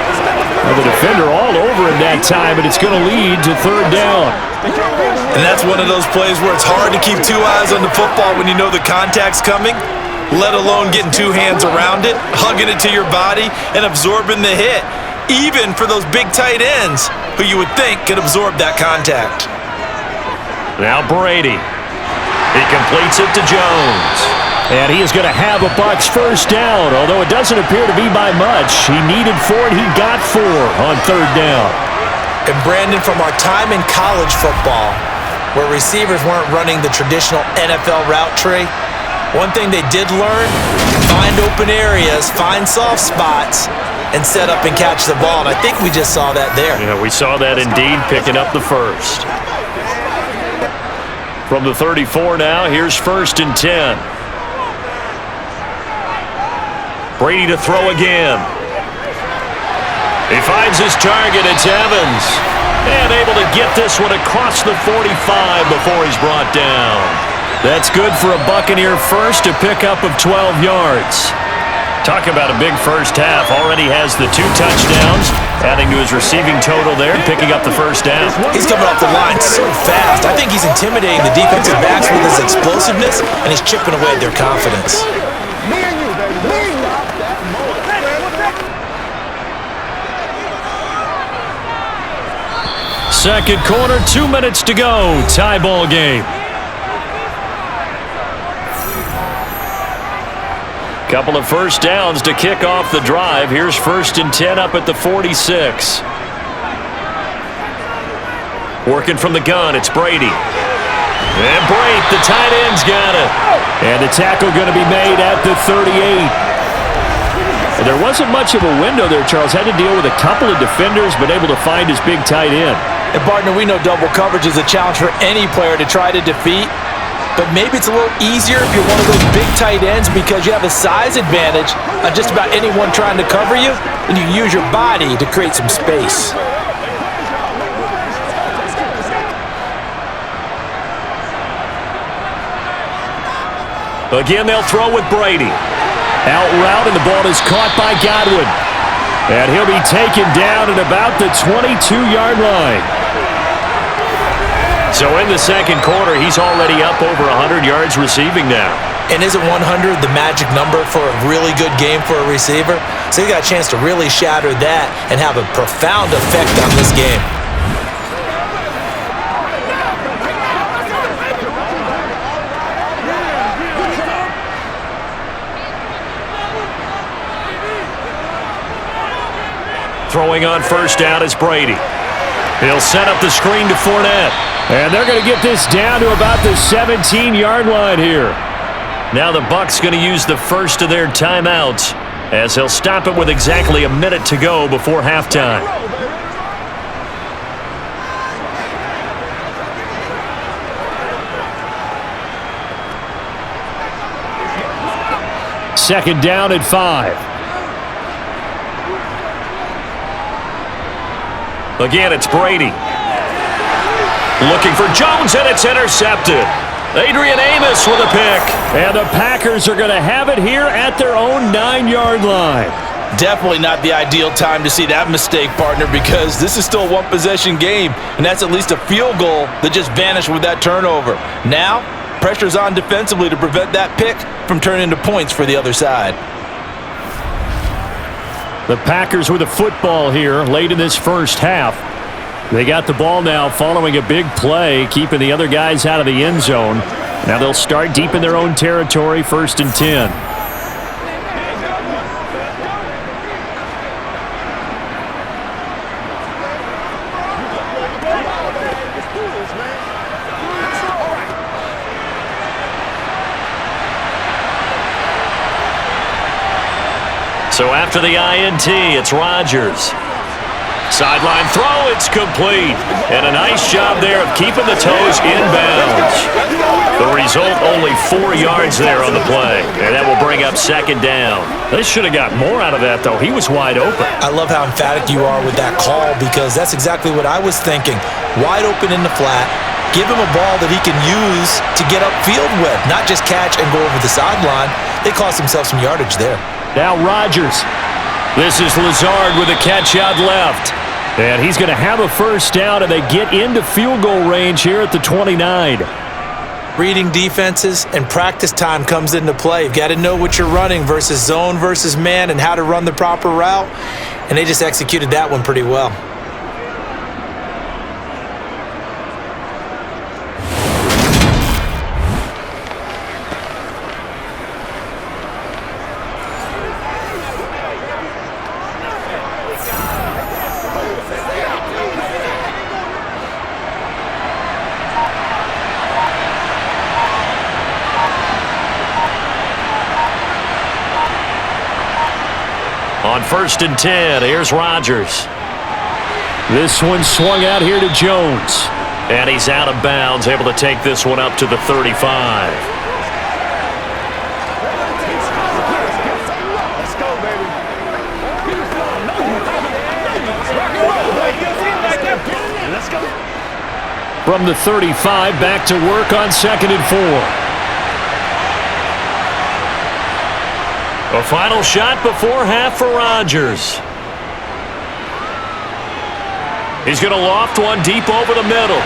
Well, the defender all over him that time, and it's going to lead to 3rd down. And that's one of those plays where it's hard to keep 2 eyes on the football when you know the contact's coming, let alone getting 2 hands around it, hugging it to your body, and absorbing the hit, even for those big tight ends who you would think could absorb that contact. Now Brady. He completes it to Jones. And he is going to have a Bucs 1st down, although it doesn't appear to be by much. He needed 4, and he got 4 on 3rd down. And Brandon, from our time in college football, where receivers weren't running the traditional NFL route tree, one thing they did learn, find open areas, find soft spots, and set up and catch the ball. And I think we just saw that there. Yeah, we saw that indeed, picking up the 1st. From the 34 now, here's 1st and 10. Brady to throw again. He finds his target. It's Evans. And able to get this one across the 45 before he's brought down. That's good for a Buccaneer first, a pickup of 12 yards. Talk about a big first half. Already has the 2 touchdowns, adding to his receiving total there, picking up the first down. He's coming off the line so fast. I think he's intimidating the defensive backs with his explosiveness, and he's chipping away at their confidence. Second quarter, 2 minutes to go. Tie ball game. Couple of first downs to kick off the drive. Here's 1st and 10 up at the 46. Working from the gun, it's Brady. And Brate, the tight end's got it. And the tackle going to be made at the 38. There wasn't much of a window there, Charles. Had to deal with a couple of defenders, but able to find his big tight end. And partner, we know double coverage is a challenge for any player to try to defeat. But maybe it's a little easier if you're one of those big tight ends because you have a size advantage on just about anyone trying to cover you, and you use your body to create some space. Again, they'll throw with Brady. Out route, and the ball is caught by Godwin. And he'll be taken down at about the 22-yard line. So in the second quarter, he's already up over 100 yards receiving now. And isn't 100 the magic number for a really good game for a receiver? So he got a chance to really shatter that and have a profound effect on this game. Throwing on first down is Brady. He'll set up the screen to Fournette. And they're going to get this down to about the 17-yard line here. Now the Bucs going to use the first of their timeouts as they'll stop it with exactly a minute to go before halftime. Second down at 5. Again, it's Brady. Looking for Jones, and it's intercepted. Adrian Amos with a pick. And the Packers are going to have it here at their own 9-yard line. Definitely not the ideal time to see that mistake, partner, because this is still a one-possession game, and that's at least a field goal that just vanished with that turnover. Now, pressure's on defensively to prevent that pick from turning into points for the other side. The Packers with the football here late in this first half. They got the ball now following a big play, keeping the other guys out of the end zone. Now they'll start deep in their own territory, 1st and 10. So after the INT, it's Rodgers. Sideline throw, it's complete. And a nice job there of keeping the toes inbounds. The result, only 4 yards there on the play. And that will bring up second down. They should have got more out of that, though. He was wide open. I love how emphatic you are with that call because that's exactly what I was thinking. Wide open in the flat. Give him a ball that he can use to get upfield with, not just catch and go over the sideline. They cost themselves some yardage there. Now Rodgers. This is Lazard with a catch out left. And he's going to have a first down, and they get into field goal range here at the 29. Reading defenses and practice time comes into play. You've got to know what you're running versus zone versus man and how to run the proper route. And they just executed that one pretty well. On 1st and 10, here's Rodgers. This one swung out here to Jones. And he's out of bounds, able to take this one up to the 35. From the 35, back to work on 2nd and 4. A final shot before half for Rodgers. He's going to loft one deep over the middle.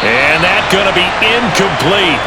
And that's going to be incomplete.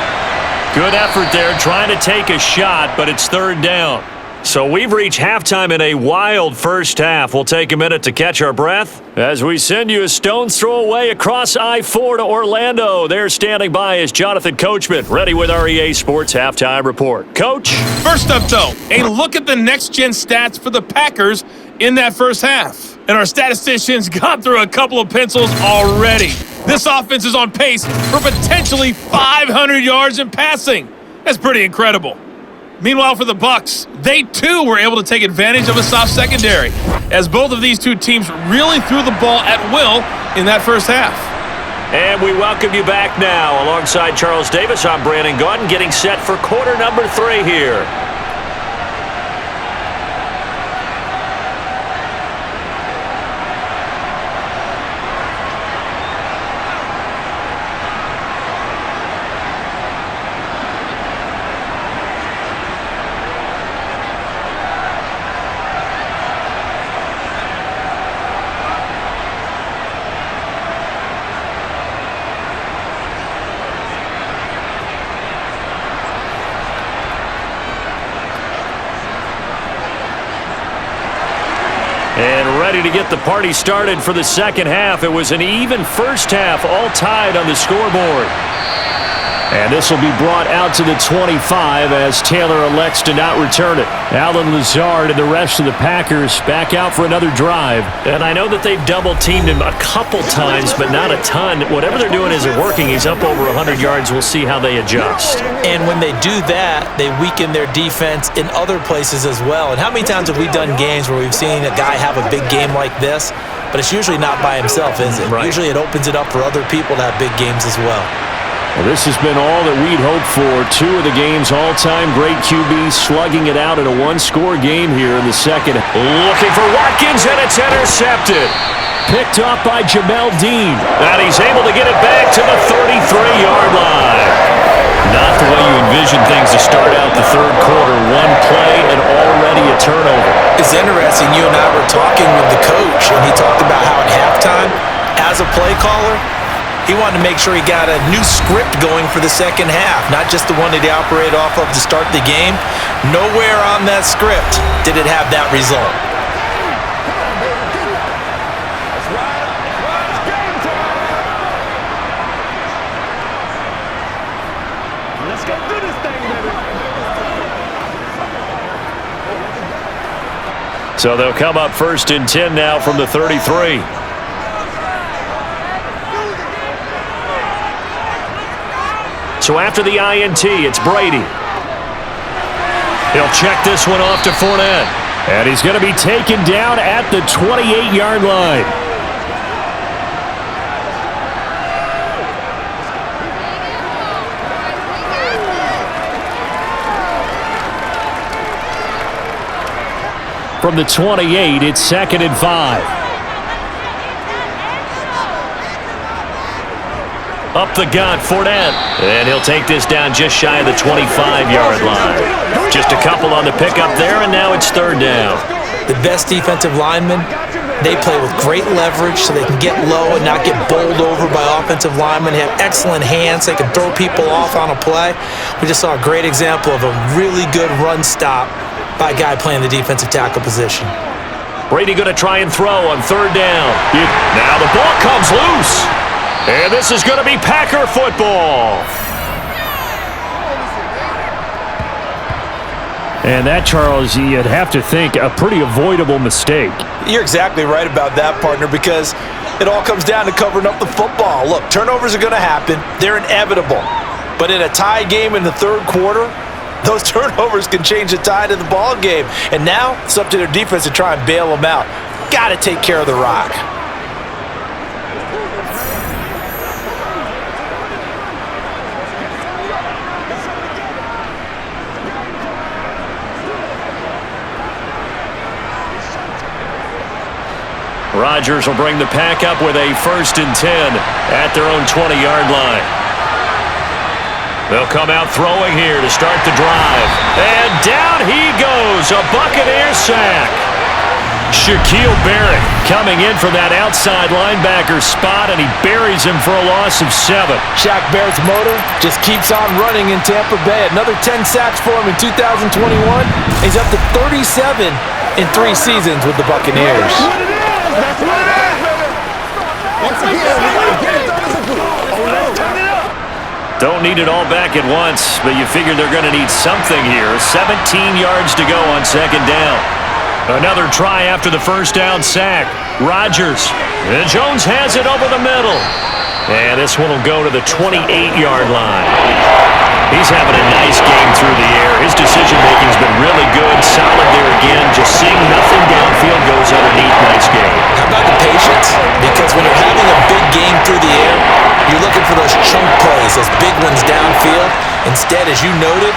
Good effort there trying to take a shot, but it's 3rd down. So we've reached halftime in a wild first half. We'll take a minute to catch our breath as we send you a stone's throw away across I-4 to Orlando. There standing by is Jonathan Coachman, ready with our EA Sports Halftime Report. Coach? First up, though, a look at the next-gen stats for the Packers in that first half. And our statisticians got through a couple of pencils already. This offense is on pace for potentially 500 yards in passing. That's pretty incredible. Meanwhile, for the BUCS, they too were able to take advantage of a soft secondary, as both of these two teams really threw the ball at will in that first half. And we welcome you back now. Alongside Charles Davis, I'm Brandon Gaudin, getting set for quarter number 3 here. And ready to get the party started for the second half. It was an even first half, all tied on the scoreboard. And this will be brought out to the 25 as Taylor elects to not return it. Alan Lazard and the rest of the Packers back out for another drive. And I know that they've double-teamed him a couple times, but not a ton. Whatever they're doing isn't working. He's up over 100 yards. We'll see how they adjust. And when they do that, they weaken their defense in other places as well. And how many times have we done games where we've seen a guy have a big game like this, but it's usually not by himself, is it? Right. Usually it opens it up for other people to have big games as well. Well, this has been all that we'd hoped for. 2 of the game's all-time great QBs slugging it out in a one-score game here in the second. Looking for Watkins, and it's intercepted. Picked off by Jamel Dean. And he's able to get it back to the 33-yard line. Not the way you envision things to start out the third quarter. One play and already a turnover. It's interesting. You and I were talking with the coach, and he talked about how at halftime, as a play caller, he wanted to make sure he got a new script going for the second half, not just the one that he operated off of to start the game. Nowhere on that script did it have that result. Let's go do this thing, baby. So they'll come up 1st and 10 now from the 33. So after the INT, it's Brady. He'll check this one off to Fournette. And he's going to be taken down at the 28-yard line. From the 28, it's 2nd and 5. Up the gut, Fournette. And he'll take this down just shy of the 25-yard line. Just a couple on the pickup there, and now it's 3rd down. The best defensive linemen, they play with great leverage so they can get low and not get bowled over by offensive linemen. They have excellent hands. They can throw people off on a play. We just saw a great example of a really good run stop by a guy playing the defensive tackle position. Brady going to try and throw on 3rd down. Now the ball comes loose. And this is going to be Packer football. And that, Charles, you'd have to think a pretty avoidable mistake. You're exactly right about that, partner, because it all comes down to covering up the football. Look, turnovers are going to happen. They're inevitable. But in a tie game in the third quarter, those turnovers can change the tide of the ball game. And now it's up to their defense to try and bail them out. Got to take care of the rock. Rodgers will bring the pack up with a 1st and 10 at their own 20-yard line. They'll come out throwing here to start the drive. And down he goes, a Buccaneer sack. Shaquille Barrett coming in from that outside linebacker spot, and he buries him for a loss of 7. Shaq Barrett's motor just keeps on running in Tampa Bay. Another 10 sacks for him in 2021. He's up to 37 in 3 seasons with the Buccaneers. Don't need it all back at once, but you figure they're going to need something here. 17 yards to go on 2nd down. Another try after the 1st down sack. Rodgers. And Jones has it over the middle. And this one will go to the 28-yard line. He's having a nice game through the air. His decision-making's been really good. Solid there again. Just seeing nothing downfield goes underneath. Nice game. How about the patience? Because when you're having a big game through the air, you're looking for those chunk plays, those big ones downfield. Instead, as you noted,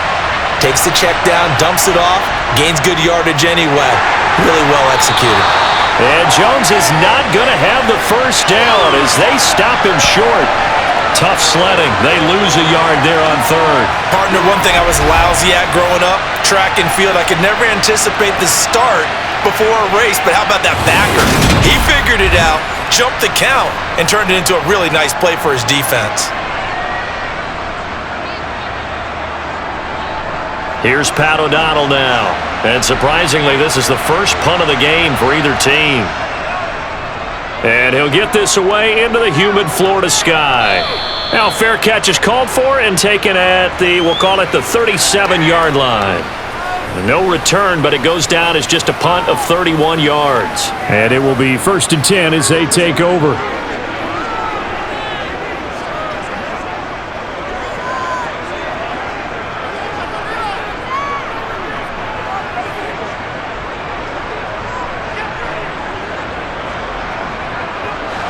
takes the check down, dumps it off, gains good yardage anyway. Really well executed. And Jones is not going to have the 1st down as they stop him short. Tough sledding. They lose a yard there on 3rd. Partner, one thing I was lousy at growing up, track and field, I could never anticipate the start before a race, but how about that backer? He figured it out, jumped the count, and turned it into a really nice play for his defense. Here's Pat O'Donnell now. And surprisingly, this is the first punt of the game for either team. And he'll get this away into the humid Florida sky. Now, fair catch is called for and taken at the, we'll call it the 37-yard line. No return, but it goes down as just a punt of 31 yards. And it will be 1st and 10 as they take over.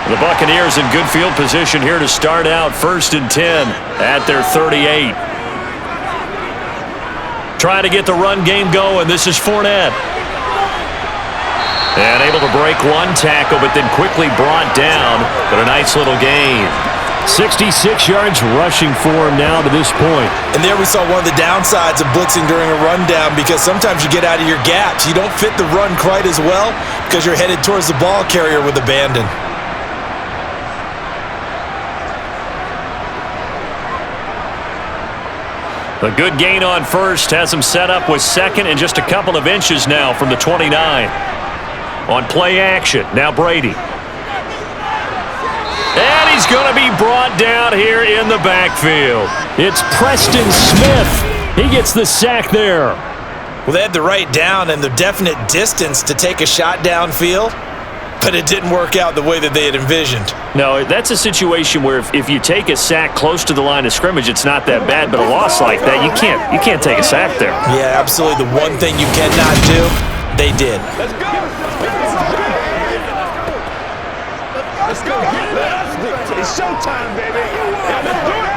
The Buccaneers in good field position here to start out 1st and 10 at their 38. Trying to get the run game going. This is Fournette. And able to break one tackle, but then quickly brought down. But a nice little gain. 66 yards rushing for him now to this point. And there we saw one of the downsides of blitzing during a rundown, because sometimes you get out of your gaps. You don't fit the run quite as well because you're headed towards the ball carrier with abandon. A good gain on 1st has him set up with 2nd and just a couple of inches now from the 29. On play action, now Brady. And he's going to be brought down here in the backfield. It's Preston Smith. He gets the sack there. Well, they had the right down and the definite distance to take a shot downfield, but it didn't work out the way that they had envisioned. No, that's a situation where if you take a sack close to the line of scrimmage, it's not that bad, but a loss like that, you can't take a sack there. Yeah, absolutely. The one thing you cannot do, they did. Let's go. Let's go. It's showtime, baby. Let's do it.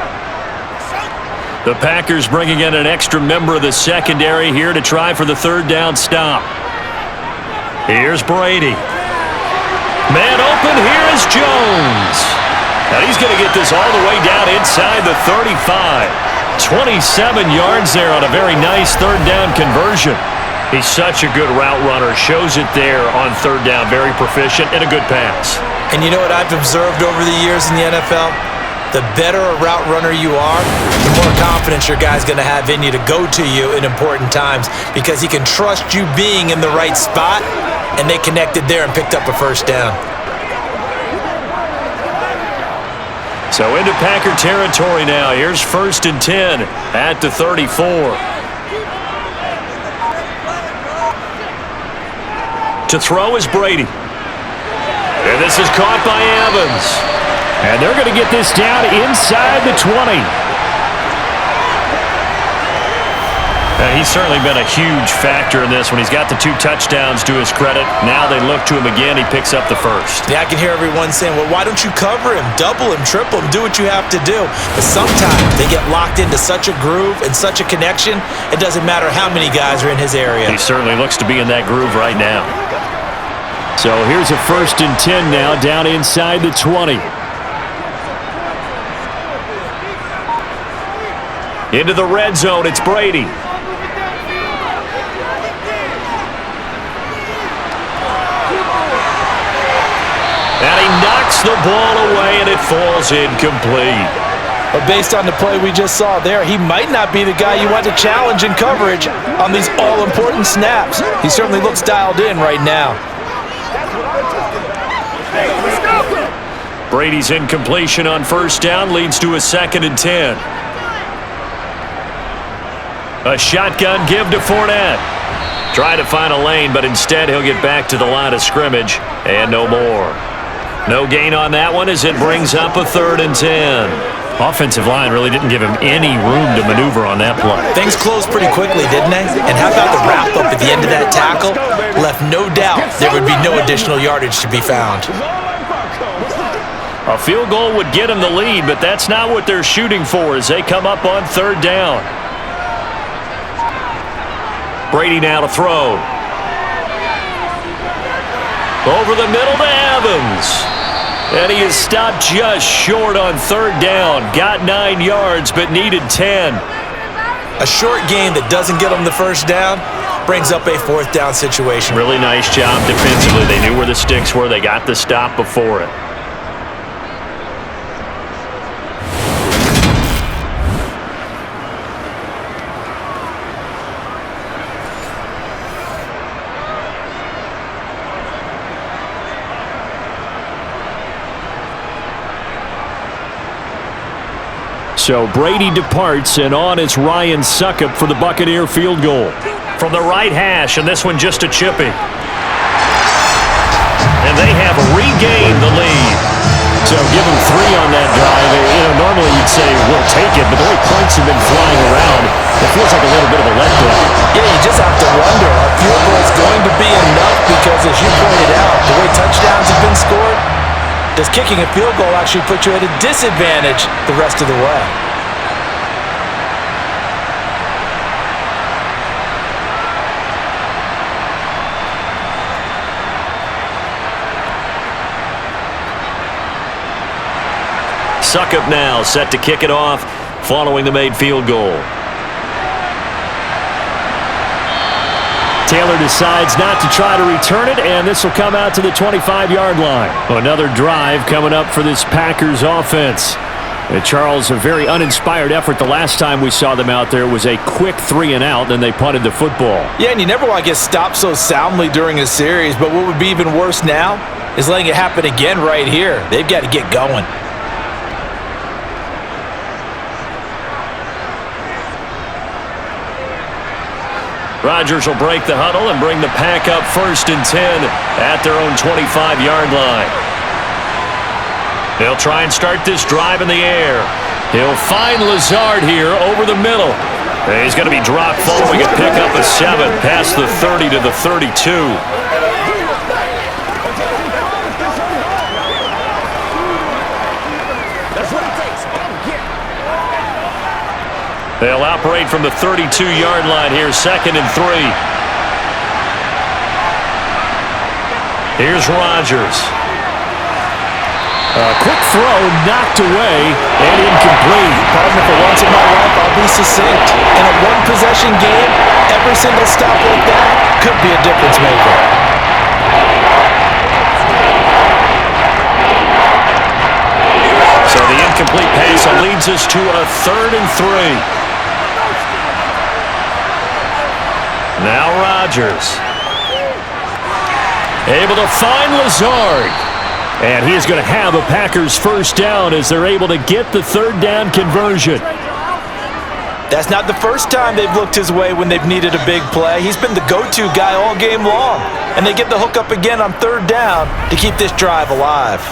The Packers bringing in an extra member of the secondary here to try for the 3rd down stop. Here's Brady. Man open, here is Jones. And he's going to get this all the way down inside the 35. 27 yards there on a very nice 3rd down conversion. He's such a good route runner. Shows it there on 3rd down. Very proficient and a good pass. And you know what I've observed over the years in the NFL? The better a route runner you are, the more confidence your guy's going to have in you to go to you in important times, because he can trust you being in the right spot, and they connected there and picked up a 1st down. So into Packer territory now. Here's 1st and 10 at the 34. To throw is Brady. And this is caught by Evans. And they're going to get this down inside the 20. He's certainly been a huge factor in this one. He's got the 2 touchdowns to his credit. Now they look to him again. He picks up the 1st. Yeah, I can hear everyone saying, well, why don't you cover him, double him, triple him, do what you have to do. But sometimes they get locked into such a groove and such a connection, it doesn't matter how many guys are in his area. He certainly looks to be in that groove right now. So here's a 1st and 10 now, down inside the 20. Into the red zone, it's Brady. And he knocks the ball away, and it falls incomplete. But based on the play we just saw there, he might not be the guy you want to challenge in coverage on these all-important snaps. He certainly looks dialed in right now. Brady's incompletion on 1st down leads to a 2nd and 10. A shotgun give to Fournette. Try to find a lane, but instead he'll get back to the line of scrimmage and no more. No gain on that one as it brings up a 3rd and 10. Offensive line really didn't give him any room to maneuver on that play. Things closed pretty quickly, didn't they? And how about the wrap-up at the end of that tackle? Left no doubt there would be no additional yardage to be found. A field goal would get him the lead, but that's not what they're shooting for as they come up on 3rd down. Brady now to throw. Over the middle to Evans. And he is stopped just short on 3rd down. Got 9 yards, but needed 10. A short gain that doesn't get him the 1st down brings up a 4th down situation. Really nice job defensively. They knew where the sticks were. They got the stop before it. So Brady departs, and on is Ryan Succop for the Buccaneer field goal. From the right hash, and this one just a chipping. And they have regained the lead. So give them 3 on that drive. Normally you'd say, we'll take it, but the way points have been flying around, it feels like a little bit of a letdown. Yeah, you just have to wonder, a field goal is going to be enough because, as you pointed out, the way touchdowns have been scored, does kicking a field goal actually put you at a disadvantage the rest of the way? Succop now set to kick it off following the made field goal. Taylor decides not to try to return it, and this will come out to the 25-yard line. Another drive coming up for this Packers offense. Charles, a very uninspired effort the last time we saw them out there. It was a quick 3-and-out, then they punted the football. Yeah, and you never want to get stopped so soundly during a series, but what would be even worse now is letting it happen again right here. They've got to get going. Rodgers will break the huddle and bring the Pack up 1st and 10 at their own 25-yard line. They'll try and start this drive in the air. He'll find Lazard here over the middle. And he's going to be dropped following a pickup of 7 past the 30 to the 32. They'll operate from the 32-yard line here, 2nd and 3. Here's Rodgers. A quick throw knocked away and incomplete. Partner, for once in my life, I'll be succinct. In a one-possession game, every single stop like that could be a difference maker. So the incomplete pass leads us to a 3rd and 3. Now Rodgers. Able to find Lazard. And he is going to have a Packers 1st down as they're able to get the 3rd down conversion. That's not the first time they've looked his way when they've needed a big play. He's been the go-to guy all game long. And they get the hook up again on 3rd down to keep this drive alive.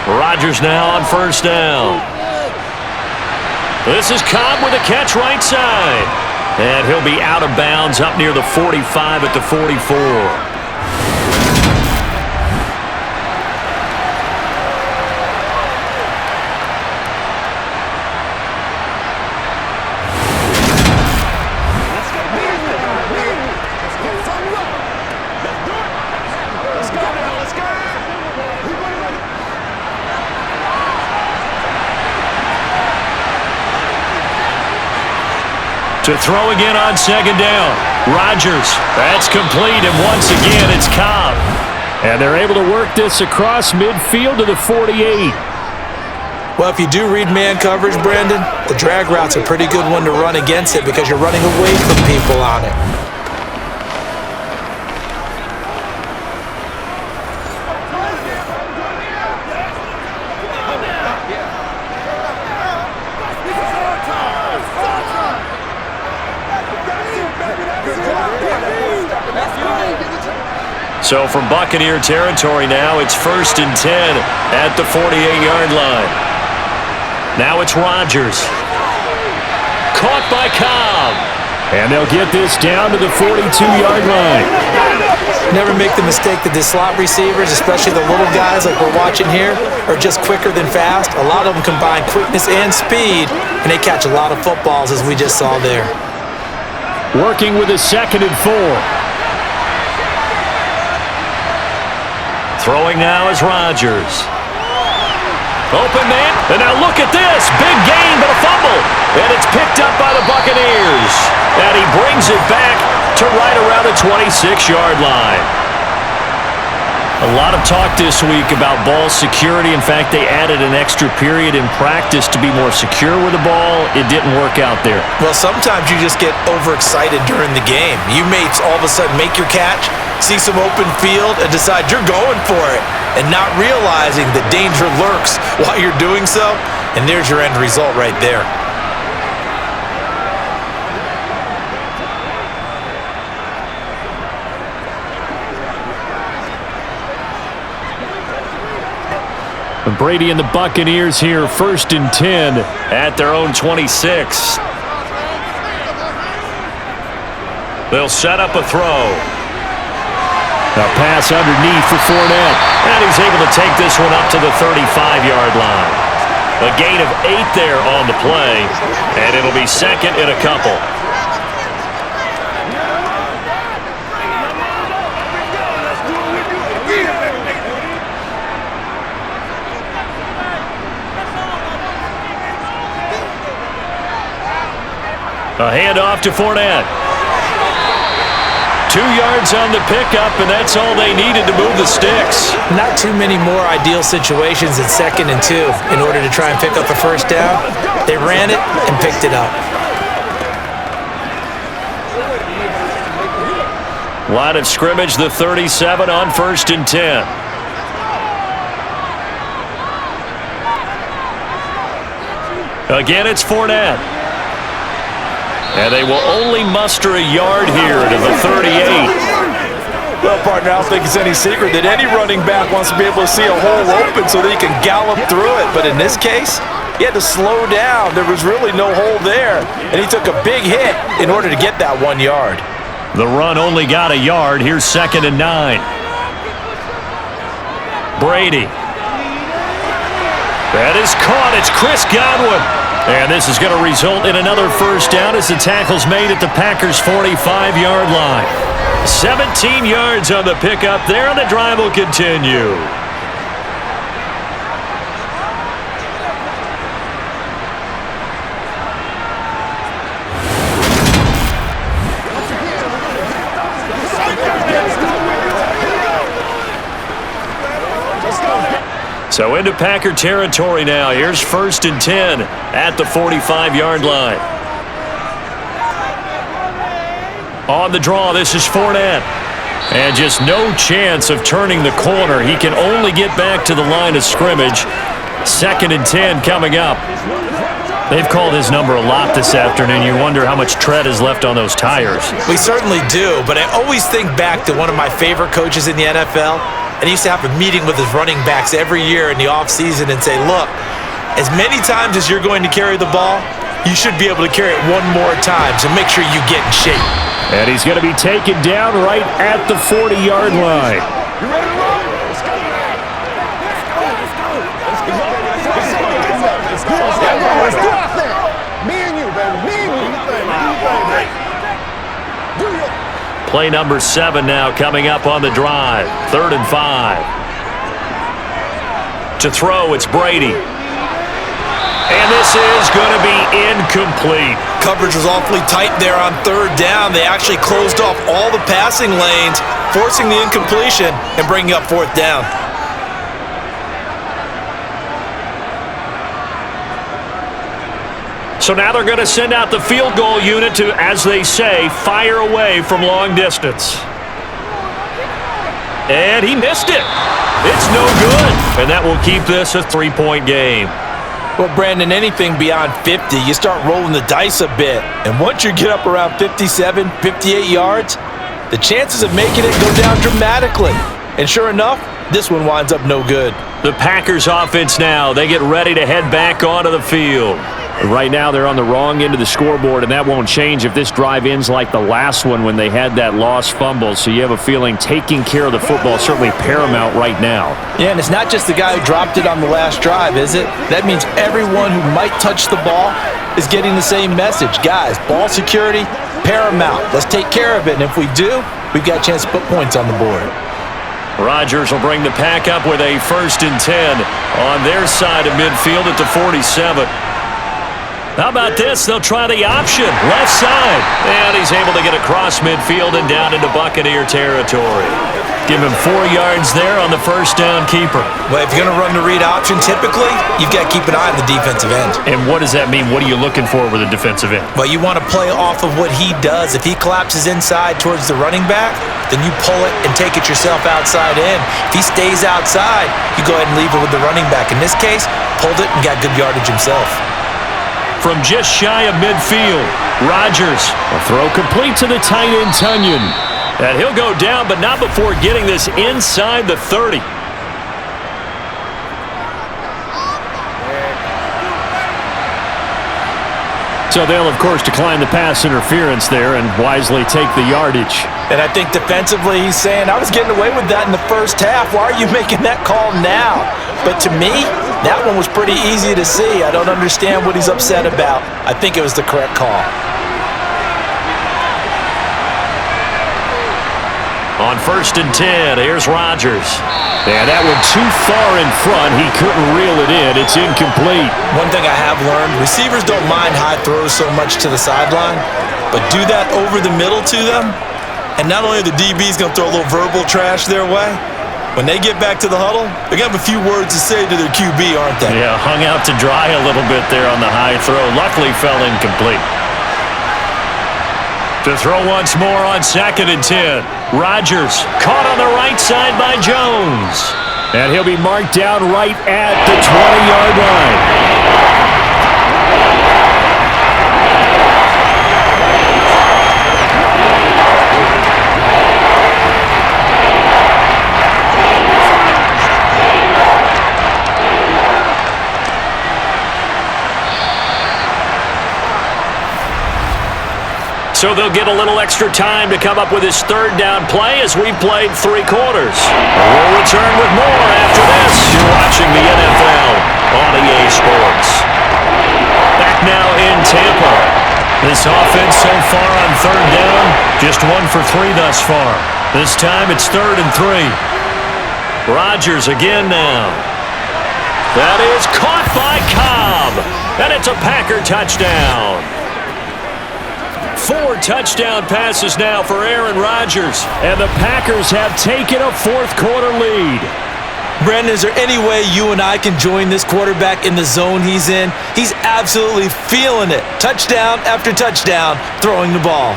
Rodgers now on 1st down. This is Cobb with a catch right side. And he'll be out of bounds up near the 45 at the 44. To throw again on second down. Rodgers. That's complete, and once again, it's Cobb. And they're able to work this across midfield to the 48. Well, if you do read man coverage, Brandon, the drag route's a pretty good one to run against it because you're running away from people on it. So from Buccaneer territory now, it's 1st and 10 at the 48-yard line. Now it's Rodgers. Caught by Cobb. And they'll get this down to the 42-yard line. Never make the mistake that the slot receivers, especially the little guys like we're watching here, are just quicker than fast. A lot of them combine quickness and speed, and they catch a lot of footballs, as we just saw there. Working with a 2nd and 4. Throwing now is Rodgers. Open man, and now look at this. Big gain, but a fumble. And it's picked up by the Buccaneers. And he brings it back to right around the 26-yard line. A lot of talk this week about ball security. In fact, they added an extra period in practice to be more secure with the ball. It didn't work out there. Well, sometimes you just get overexcited during the game. You may all of a sudden make your catch, see some open field, and decide you're going for it, and not realizing the danger lurks while you're doing so, and there's your end result right there. Brady and the Buccaneers here, 1st and 10 at their own 26. They'll set up a throw. A pass underneath for Fournette. And he's able to take this one up to the 35-yard line. A gain of 8 there on the play, and it'll be 2nd and a couple. A handoff to Fournette. 2 yards on the pickup, and that's all they needed to move the sticks. Not too many more ideal situations at 2nd and 2 in order to try and pick up a first down. They ran it and picked it up. Line of scrimmage, the 37 on 1st and 10. Again, it's Fournette. And they will only muster a yard here to the 38. Well, partner, I don't think it's any secret that any running back wants to be able to see a hole open so that he can gallop through it. But in this case, he had to slow down. There was really no hole there. And he took a big hit in order to get that 1 yard. The run only got a yard. Here's 2nd and 9. Brady. That is caught. It's Chris Godwin. And this is going to result in another first down as the tackle's made at the Packers' 45-yard line. 17 yards on the pickup there, and the drive will continue. So into Packer territory now. Here's 1st and 10 at the 45-yard line. On the draw, this is Fournette. And just no chance of turning the corner. He can only get back to the line of scrimmage. 2nd and 10 coming up. They've called his number a lot this afternoon. You wonder how much tread is left on those tires. We certainly do, but I always think back to one of my favorite coaches in the NFL. And he used to have a meeting with his running backs every year in the offseason and say, look, as many times as you're going to carry the ball, you should be able to carry it one more time, so make sure you get in shape. And he's going to be taken down right at the 40-yard line. You ready to roll? Let's go. Let's go. Let's go. Let's go. Let's go. Me and you, baby. Me and you. Play number 7 now coming up on the drive. 3rd and 5. To throw, it's Brady. And this is going to be incomplete. Coverage was awfully tight there on 3rd down. They actually closed off all the passing lanes, forcing the incompletion and bringing up 4th down. So now they're going to send out the field goal unit to, as they say, fire away from long distance. And he missed it. It's no good. And that will keep this a 3-point game. Well, Brandon, anything beyond 50, you start rolling the dice a bit. And once you get up around 57, 58 yards, the chances of making it go down dramatically. And sure enough, this one winds up no good. The Packers offense now, they get ready to head back onto the field. Right now, they're on the wrong end of the scoreboard, and that won't change if this drive ends like the last one when they had that lost fumble. So you have a feeling taking care of the football is certainly paramount right now. Yeah, and it's not just the guy who dropped it on the last drive, is it? That means everyone who might touch the ball is getting the same message. Guys, ball security, paramount. Let's take care of it, and if we do, we've got a chance to put points on the board. Rodgers will bring the pack up with a 1st and 10 on their side of midfield at the 47. How about this? They'll try the option, left side. And he's able to get across midfield and down into Buccaneer territory. Give him 4 yards there on the 1st down keeper. Well, if you're going to run the read option, typically, you've got to keep an eye on the defensive end. And what does that mean? What are you looking for with a defensive end? Well, you want to play off of what he does. If he collapses inside towards the running back, then you pull it and take it yourself outside in. If he stays outside, you go ahead and leave it with the running back. In this case, pulled it and got good yardage himself. From just shy of midfield, Rodgers. A throw complete to the tight end, Tunyon. And he'll go down, but not before getting this inside the 30. So they'll, of course, decline the pass interference there and wisely take the yardage. And I think defensively he's saying, I was getting away with that in the first half. Why are you making that call now? But to me, that one was pretty easy to see. I don't understand what he's upset about. I think it was the correct call. On 1st and 10, here's Rodgers. Yeah, that one too far in front. He couldn't reel it in. It's incomplete. One thing I have learned, receivers don't mind high throws so much to the sideline, but do that over the middle to them, and not only are the DBs going to throw a little verbal trash their way, when they get back to the huddle, they're going to have a few words to say to their QB, aren't they? Yeah, hung out to dry a little bit there on the high throw. Luckily fell incomplete. To throw once more on 2nd and 10. Rodgers caught on the right side by Jones. And he'll be marked down right at the 20-yard line. So they'll get a little extra time to come up with his 3rd down play as we've played 3 quarters. We'll return with more after this. You're watching the NFL on EA Sports. Back now in Tampa. This offense so far on 3rd down, just 1 for 3 thus far. This time it's 3rd and 3. Rodgers again now. That is caught by Cobb. And it's a Packer touchdown. 4 touchdown passes now for Aaron Rodgers. And the Packers have taken a 4th quarter lead. Brandon, is there any way you and I can join this quarterback in the zone he's in? He's absolutely feeling it. Touchdown after touchdown, throwing the ball.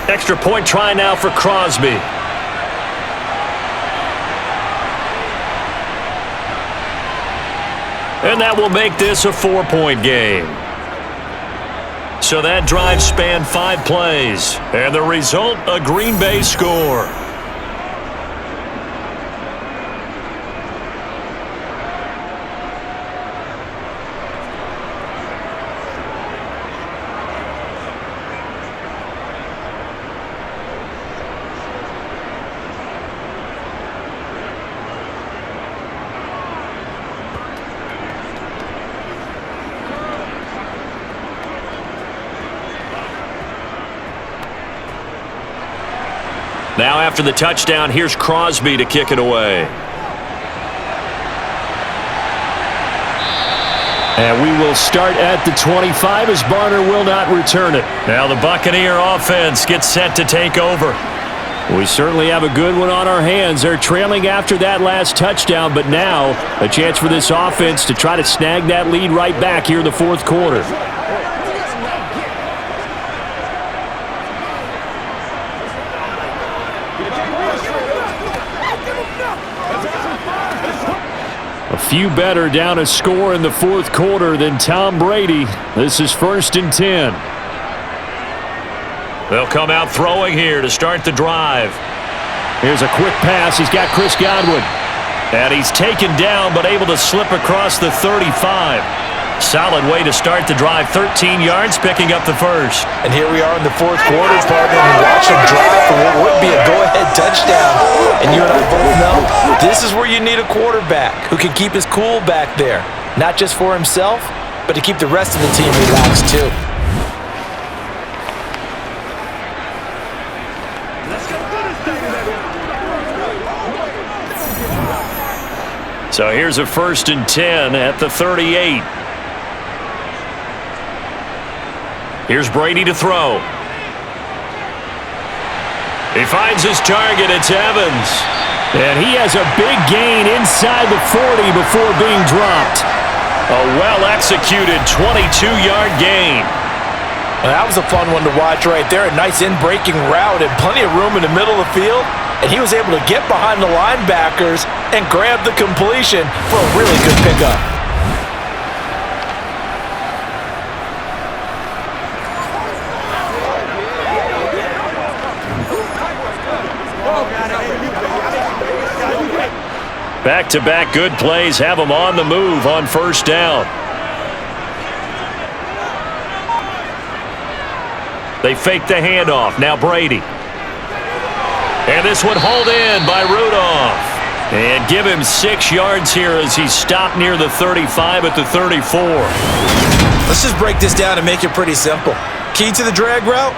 Extra point try now for Crosby. And that will make this a 4-point game. So that drive spanned 5 plays. And the result, a Green Bay score. Now after the touchdown, here's Crosby to kick it away. And we will start at the 25 as Barner will not return it. Now the Buccaneer offense gets set to take over. We certainly have a good one on our hands. They're trailing after that last touchdown, but now a chance for this offense to try to snag that lead right back here in the fourth quarter. A few better down a score in the fourth quarter than Tom Brady. This is 1st and 10. They'll come out throwing here to start the drive. Here's a quick pass. He's got Chris Godwin. And he's taken down but able to slip across the 35. Solid way to start the drive. 13 yards, picking up the first. And here we are in the fourth quarter, partner, and watch them drive for what would be a go-ahead touchdown. And you and I both know this is where you need a quarterback who can keep his cool back there. Not just for himself, but to keep the rest of the team relaxed too. So here's a 1st and 10 at the 38. Here's Brady to throw. He finds his target. It's Evans. And he has a big gain inside the 40 before being dropped. A well-executed 22-yard gain. Well, that was a fun one to watch right there. A nice in-breaking route and plenty of room in the middle of the field. And he was able to get behind the linebackers and grab the completion for a really good pickup. Back-to-back good plays have them on the move on 1st down. They fake the handoff. Now Brady. And this one hauled in by Rudolph. And give him 6 yards here as he's stopped near the 35 at the 34. Let's just break this down and make it pretty simple. Key to the drag route,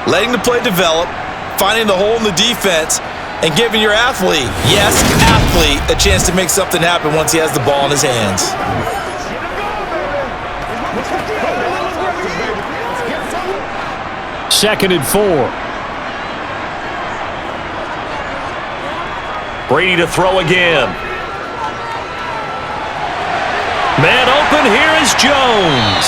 letting the play develop, finding the hole in the defense, and giving your athlete, yes, athlete, a chance to make something happen once he has the ball in his hands. Second and 4. Brady to throw again. Man open, here is Jones.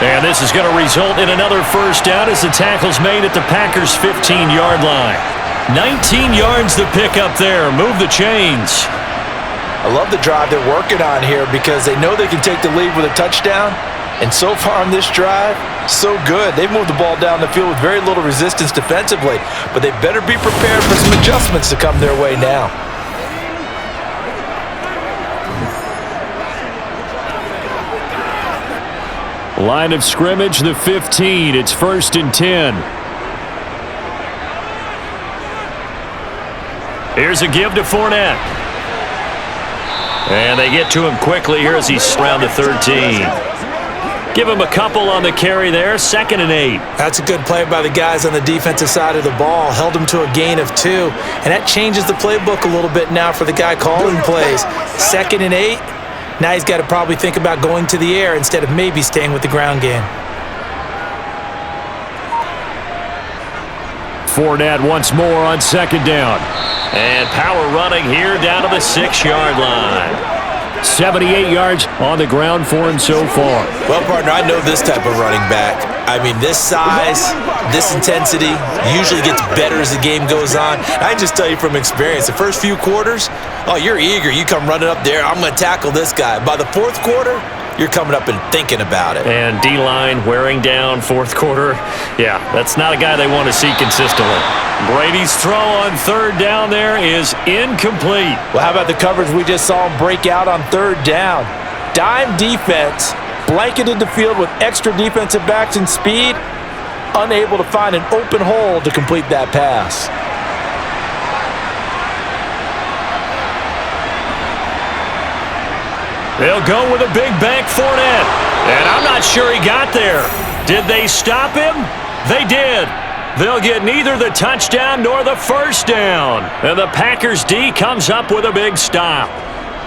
And this is going to result in another 1st down as the tackle's made at the Packers' 15-yard line. 19 yards to pick up there. Move the chains. I love the drive they're working on here because they know they can take the lead with a touchdown. And so far on this drive, so good. They've moved the ball down the field with very little resistance defensively. But they better be prepared for some adjustments to come their way now. Line of scrimmage, the 15. It's 1st and 10. Here's a give to Fournette. And they get to him quickly here as he's around the 13. Give him a couple on the carry there. 2nd and 8. That's a good play by the guys on the defensive side of the ball. Held him to a gain of 2. And that changes the playbook a little bit now for the guy calling plays. 2nd and 8. Now he's got to probably think about going to the air instead of maybe staying with the ground game. Fournette once more on 2nd down. And power running here down to the 6-yard line. 78 yards on the ground for him so far. Well, partner, I know this type of running back. I mean, this size, this intensity usually gets better as the game goes on. I can just tell you from experience, the first few quarters, oh, you're eager. You come running up there, I'm going to tackle this guy. By the fourth quarter, you're coming up and thinking about it. And D-line wearing down fourth quarter. Yeah, that's not a guy they want to see consistently. Brady's throw on 3rd down there is incomplete. Well, how about the coverage we just saw him break out on 3rd down? Dime defense, blanketed the field with extra defensive backs and speed, unable to find an open hole to complete that pass. They'll go with a big bank Fournette. And I'm not sure he got there. Did they stop him? They did. They'll get neither the touchdown nor the first down. And the Packers D comes up with a big stop.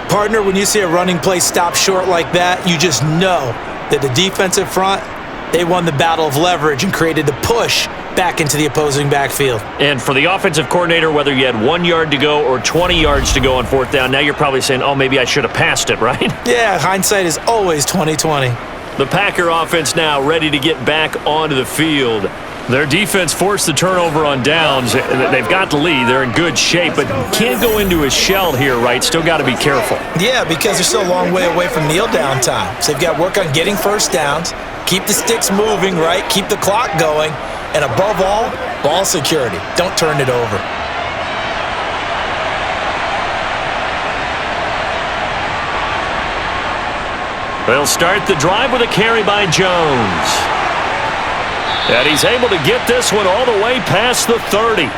Partner, when you see a running play stop short like that, you just know that the defensive front, they won the battle of leverage and created the push back into the opposing backfield. And for the offensive coordinator, whether you had 1 yard to go or 20 yards to go on fourth down, now you're probably saying, oh, maybe I should have passed it, right? Yeah, hindsight is always 20/20. The Packer offense now ready to get back onto the field. Their defense forced the turnover on downs. They've got the lead. They're in good shape, but can't go into a shell here, right? Still got to be careful. Yeah, because they're still a long way away from kneel down time. So they've got to work on getting first downs, keep the sticks moving, right? Keep the clock going. And above all, ball security. Don't turn it over. They'll start the drive with a carry by Jones. And he's able to get this one all the way past the 30.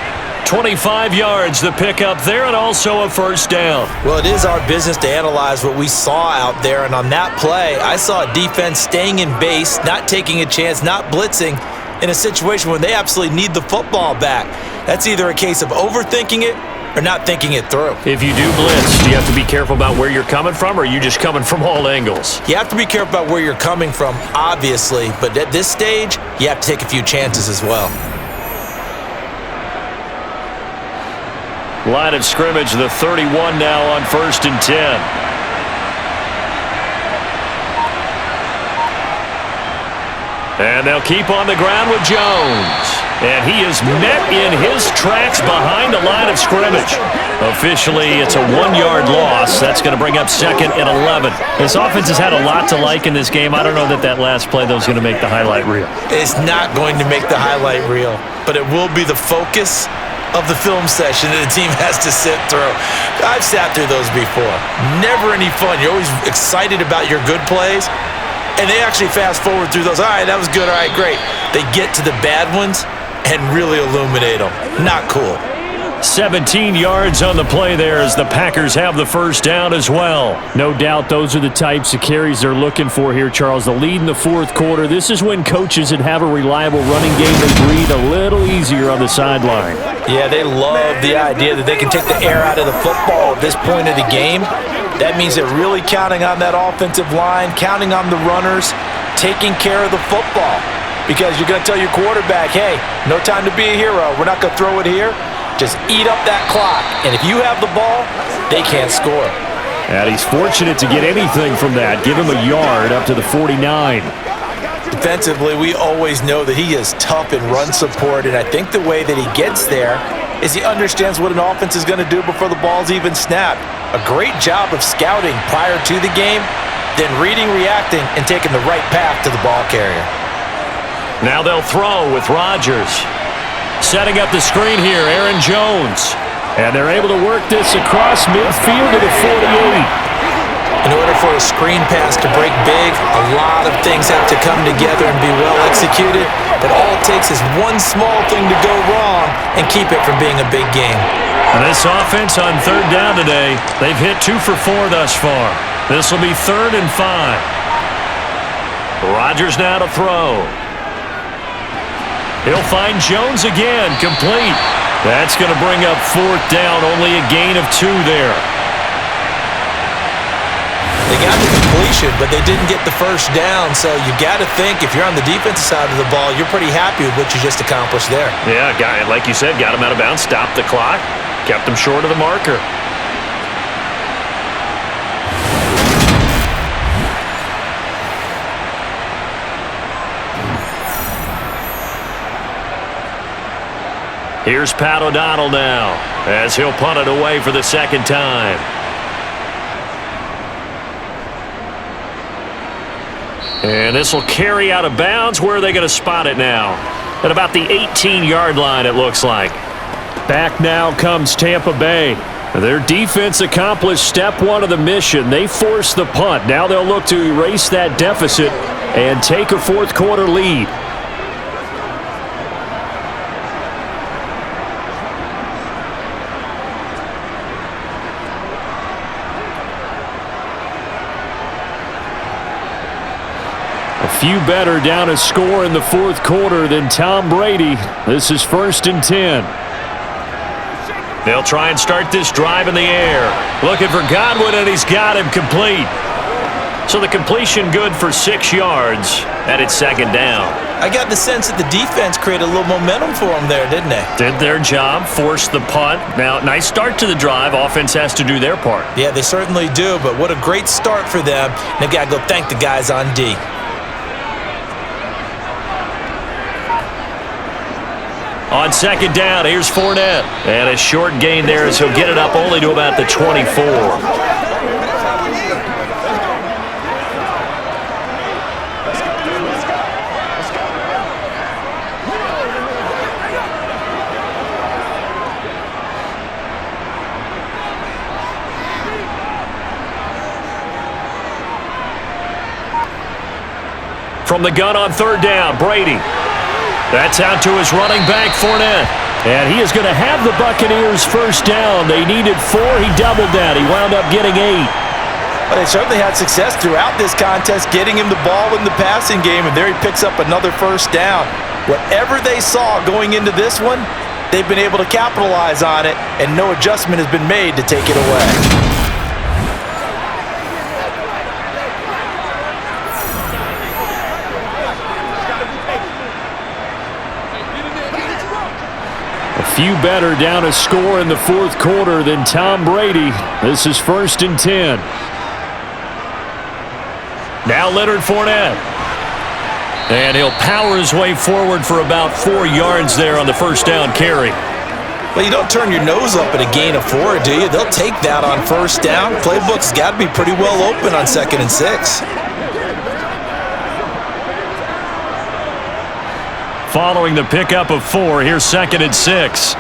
25 yards the pickup there, and also a first down. Well, it is our business to analyze what we saw out there, and on that play, I saw a defense staying in base, not taking a chance, not blitzing in a situation where they absolutely need the football back. That's either a case of overthinking it or not thinking it through. If you do blitz, do you have to be careful about where you're coming from, or are you just coming from all angles? You have to be careful about where you're coming from, obviously, but at this stage, you have to take a few chances as well. Line of scrimmage, the 31 now on 1st and 10. And they'll keep on the ground with Jones. And he is met in his tracks behind the line of scrimmage. Officially, it's a 1-yard loss. That's going to bring up 2nd and 11. This offense has had a lot to like in this game. I don't know that last play, though, is going to make the highlight reel. It's not going to make the highlight reel, but it will be the focus of the film session that the team has to sit through. I've sat through those before. Never any fun. You're always excited about your good plays, and they actually fast forward through those. All right, that was good. All right, great. They get to the bad ones and really illuminate them. Not cool. 17 yards on the play there as the Packers have the first down as well. No doubt those are the types of carries they're looking for here, Charles. The lead in the fourth quarter. This is when coaches that have a reliable running game, they breathe a little easier on the sideline. Yeah, they love the idea that they can take the air out of the football at this point of the game. That means they're really counting on that offensive line, counting on the runners, taking care of the football. Because you're going to tell your quarterback, hey, no time to be a hero. We're not going to throw it here. Just eat up that clock. And if you have the ball, they can't score. And he's fortunate to get anything from that. Give him a yard up to the 49. Defensively, we always know that he is tough in run support. And I think the way that he gets there is he understands what an offense is going to do before the ball's even snapped. A great job of scouting prior to the game, then reading, reacting, and taking the right path to the ball carrier. Now they'll throw with Rodgers. Setting up the screen here, Aaron Jones. And they're able to work this across midfield to the 48. In order for a screen pass to break big, a lot of things have to come together and be well executed. But all it takes is one small thing to go wrong and keep it from being a big game. And this offense on 3rd down today, they've hit 2 for 4 thus far. This will be 3rd and 5. Rodgers now to throw. He'll find Jones again, complete. That's going to bring up 4th down, only a gain of 2 there. They got the completion, but they didn't get the first down, so you got to think if you're on the defensive side of the ball, you're pretty happy with what you just accomplished there. Yeah, like you said, got him out of bounds, stopped the clock, kept him short of the marker. Here's Pat O'Donnell now as he'll punt it away for the 2nd time. And this will carry out of bounds. Where are they going to spot it now? At about the 18-yard line, it looks like. Back now comes Tampa Bay. Their defense accomplished step 1 of the mission. They forced the punt. Now they'll look to erase that deficit and take a fourth quarter lead. A few better down a score in the fourth quarter than Tom Brady. This is 1st and 10. They'll try and start this drive in the air. Looking for Godwin, and he's got him complete. So the completion good for 6 yards, and it's 2nd down. I got the sense that the defense created a little momentum for them there, didn't they? Did their job, forced the punt. Now, nice start to the drive. Offense has to do their part. Yeah, they certainly do, but what a great start for them. They've got to go thank the guys on D. On 2nd down, here's Fournette. And a short gain there as he'll get it up only to about the 24. From the gun on 3rd down, Brady. That's out to his running back, Fournette. And he is going to have the Buccaneers 1st down. They needed 4. He doubled that. He wound up getting 8. Well, they certainly had success throughout this contest, getting him the ball in the passing game, and there he picks up another 1st down. Whatever they saw going into this one, they've been able to capitalize on it, and no adjustment has been made to take it away. Few better down a score in the fourth quarter than Tom Brady. This is 1st and 10. Now Leonard Fournette. And he'll power his way forward for about 4 yards there on the 1st down carry. Well, you don't turn your nose up at a gain of 4, do you? They'll take that on 1st down. Playbook's got to be pretty well open on 2nd and 6. Following the pickup of 4, here's 2nd and 6.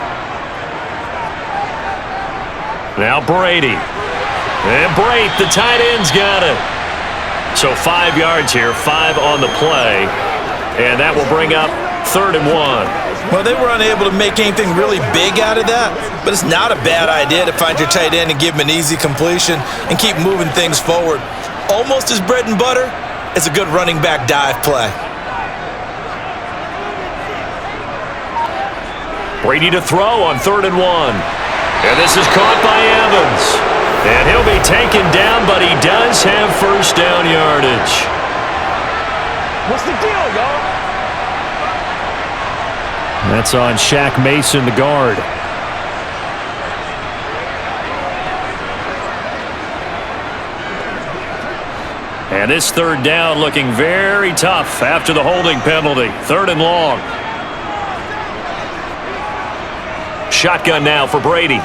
Now Brady. And Brate, the tight end's got it. So 5 yards here, 5 on the play. And that will bring up 3rd and 1. Well, they were unable to make anything really big out of that, but it's not a bad idea to find your tight end and give him an easy completion and keep moving things forward. Almost as bread and butter, it's a good running back dive play. Brady to throw on 3rd and 1. And this is caught by Evans. And he'll be taken down, but he does have 1st down yardage. What's the deal, y'all? That's on Shaq Mason, the guard. And this 3rd down looking very tough after the holding penalty. 3rd and long. Shotgun now for Brady.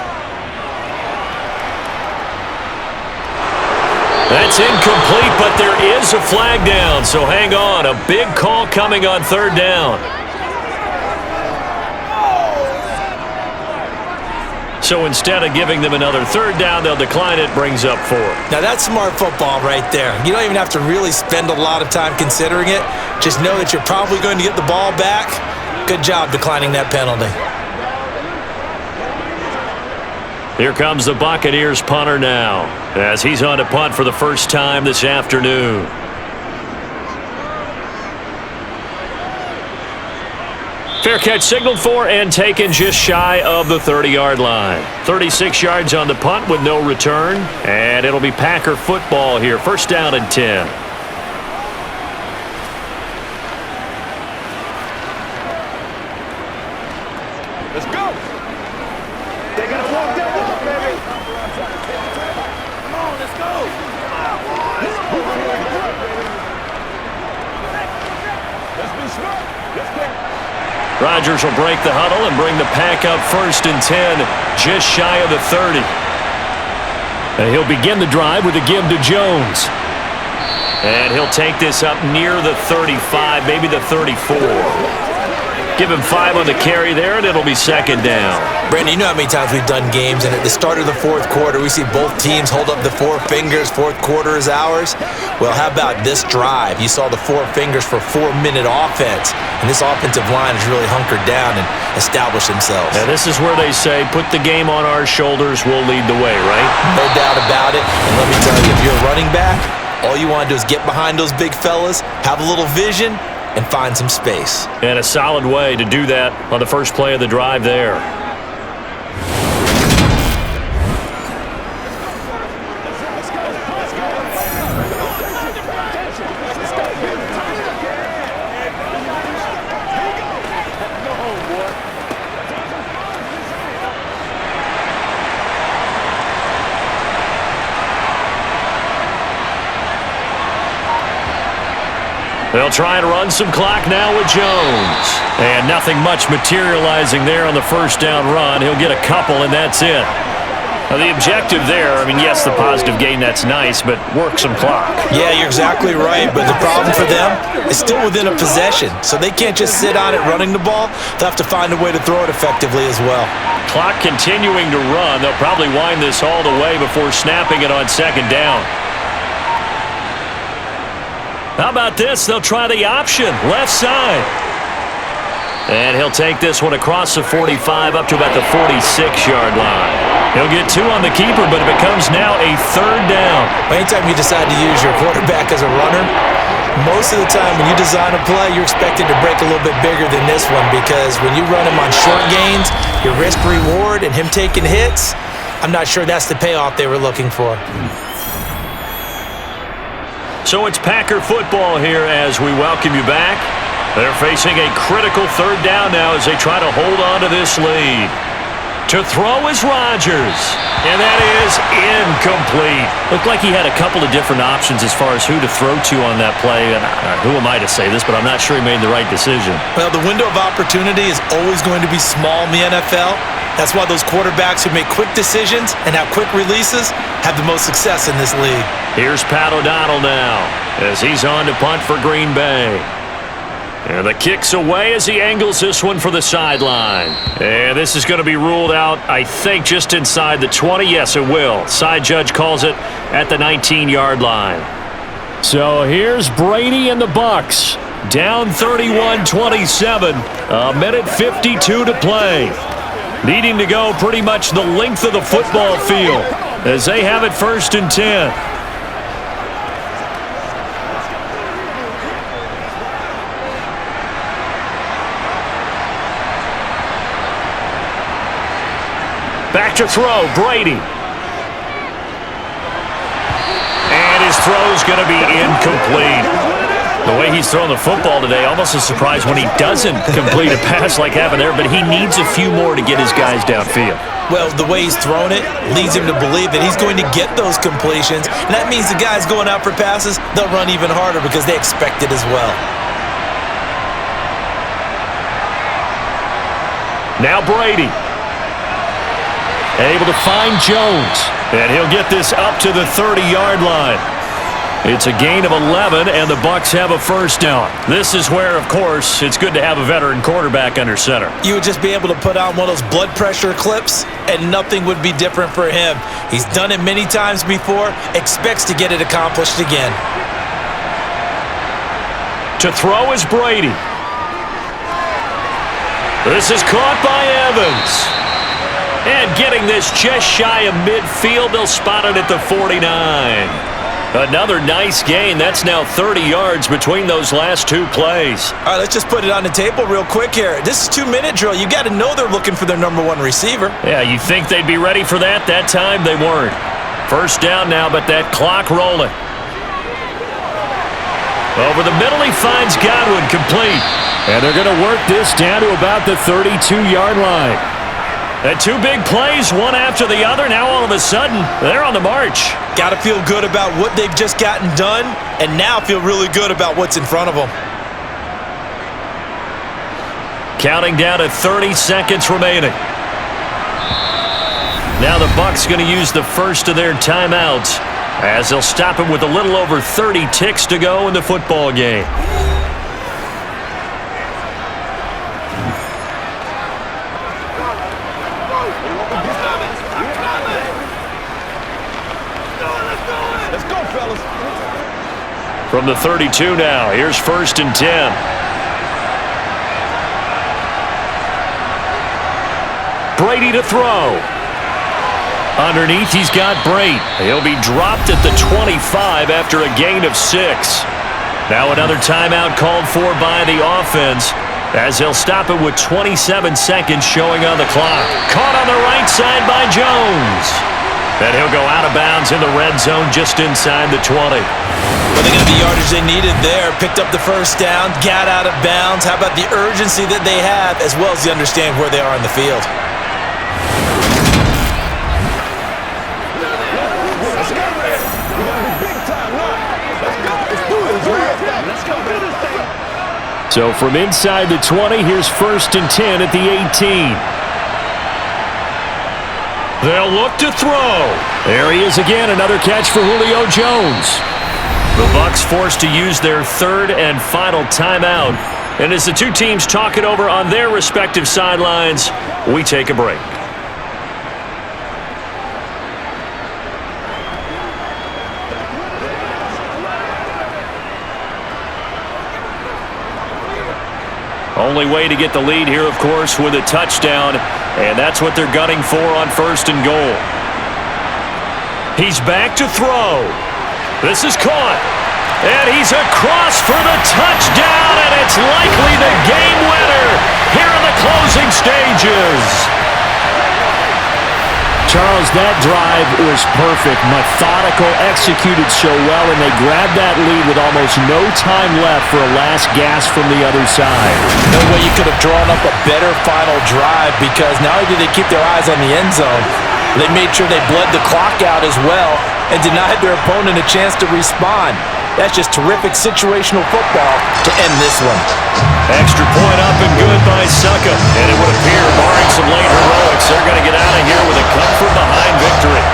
That's incomplete, but there is a flag down, so hang on. A big call coming on 3rd down. So instead of giving them another 3rd down, they'll decline it, brings up 4. Now that's smart football right there. You don't even have to really spend a lot of time considering it. Just know that you're probably going to get the ball back. Good job declining that penalty. Here comes the Buccaneers punter now, as he's on to punt for the 1st time this afternoon. Fair catch signaled for and taken just shy of the 30-yard line. 36 yards on the punt with no return, and it'll be Packer football here. 1st down and 10. Let's go. They're going to walk that walk, baby. Come on, let's go. Let's be smart. Let's go. Rodgers will break the huddle and bring the pack up 1st and 10, just shy of the 30. And he'll begin the drive with a give to Jones. And he'll take this up near the 35, maybe the 34. Give him 5 on the carry there, and it'll be 2nd down. Brandon, you know how many times we've done games, and at the start of the fourth quarter, we see both teams hold up the 4 fingers, fourth quarter is ours. Well, how about this drive? You saw the 4 fingers for 4-minute offense, and this offensive line has really hunkered down and established themselves. Now, this is where they say, put the game on our shoulders, we'll lead the way, right? No doubt about it, and let me tell you, if you're a running back, All you want to do is get behind those big fellas, have a little vision, and find some space. And a solid way to do that on the first play of the drive there. They'll try and run some clock now with Jones. And nothing much materializing there on the first down run. He'll get a couple, and that's it. Now, the objective there, I mean, yes, the positive gain, that's nice, but work some clock. Yeah, you're exactly right, but the problem for them is still within a possession, so they can't just sit on it running the ball. They'll have to find a way to throw it effectively as well. Clock continuing to run. They'll probably wind this all the way before snapping it on second down. How about this? They'll try the option, left side. And he'll take this one across the 45 up to about the 46-yard line. He'll get 2 on the keeper, but it becomes now a third down. Anytime you decide to use your quarterback as a runner, most of the time when you design a play, you're expected to break a little bit bigger than this one, because when you run him on short gains, your risk-reward and him taking hits, I'm not sure that's the payoff they were looking for. So it's Packer football here as we welcome you back. They're facing a critical third down now as they try to hold on to this lead. To throw is Rodgers, and that is incomplete. Looked like he had a couple of different options as far as who to throw to on that play, and who am I to say this, but I'm not sure he made the right decision. Well, the window of opportunity is always going to be small in the NFL. That's why those quarterbacks who make quick decisions and have quick releases have the most success in this league. Here's Pat O'Donnell now as he's on to punt for Green Bay. And the kick's away as he angles this one for the sideline. And this is going to be ruled out, I think, just inside the 20. Yes, it will. Side judge calls it at the 19-yard line. So here's Brady and the BUCS. Down 31-27. A minute 52 to play. Needing to go pretty much the length of the football field as they have it 1st and 10. Back to throw, Brady. And his throw's going to be incomplete. The way he's throwing the football today, almost a surprise when he doesn't complete a pass like happened there, but he needs a few more to get his guys downfield. Well, the way he's thrown it leads him to believe that he's going to get those completions, and that means the guys going out for passes, they'll run even harder because they expect it as well. Now Brady. Able to find Jones, and he'll get this up to the 30-yard line. It's a gain of 11, and the BUCS have a first down. This is where, of course, it's good to have a veteran quarterback under center. You would just be able to put on one of those blood pressure clips, and nothing would be different for him. He's done it many times before, expects to get it accomplished again. To throw is Brady. This is caught by Evans. And getting this just shy of midfield, they'll spot it at the 49. Another nice gain. That's now 30 yards between those last 2 plays. All right, let's just put it on the table real quick here. This is 2-minute drill. You got to know they're looking for their number 1 receiver. Yeah, you think they'd be ready for that? That time they weren't. First down now, but that clock rolling. Over the middle, he finds Godwin, complete. And they're going to work this down to about the 32-yard line. And 2 big plays, one after the other. Now all of a sudden, they're on the march. Got to feel good about what they've just gotten done, and now feel really good about what's in front of them. Counting down to 30 seconds remaining. Now the BUCS going to use the first of their timeouts as they'll stop him with a little over 30 ticks to go in the football game. From the 32 now, here's 1st and 10. Brady to throw. Underneath, he's got Brate. He'll be dropped at the 25 after a gain of 6. Now another timeout called for by the offense, as they'll stop it with 27 seconds showing on the clock. Caught on the right side by Jones. Then he'll go out of bounds in the red zone just inside the 20. Well, they got the yardage they needed there. Picked up the first down, got out of bounds. How about the urgency that they have, as well as the understand where they are on the field? So from inside the 20, here's 1st and 10 at the 18. They'll look to throw. There he is again, another catch for Julio Jones. The Bucs forced to use their 3rd and final timeout. And as the two teams talk it over on their respective sidelines, we take a break. Only way to get the lead here, of course, with a touchdown, and that's what they're gunning for on 1st and goal. He's back to throw. This is caught, and he's across for the touchdown, and it's likely the game winner here in the closing stages. Charles, that drive was perfect, methodical, executed so well, and they grabbed that lead with almost no time left for a last gasp from the other side. No way you could have drawn up a better final drive, because not only did they keep their eyes on the end zone, they made sure they bled the clock out as well and denied their opponent a chance to respond. That's just terrific situational football to end this one. Extra point up and good by Succa. And it would appear, barring some late heroics, they're going to get out of here with a come-from-behind victory.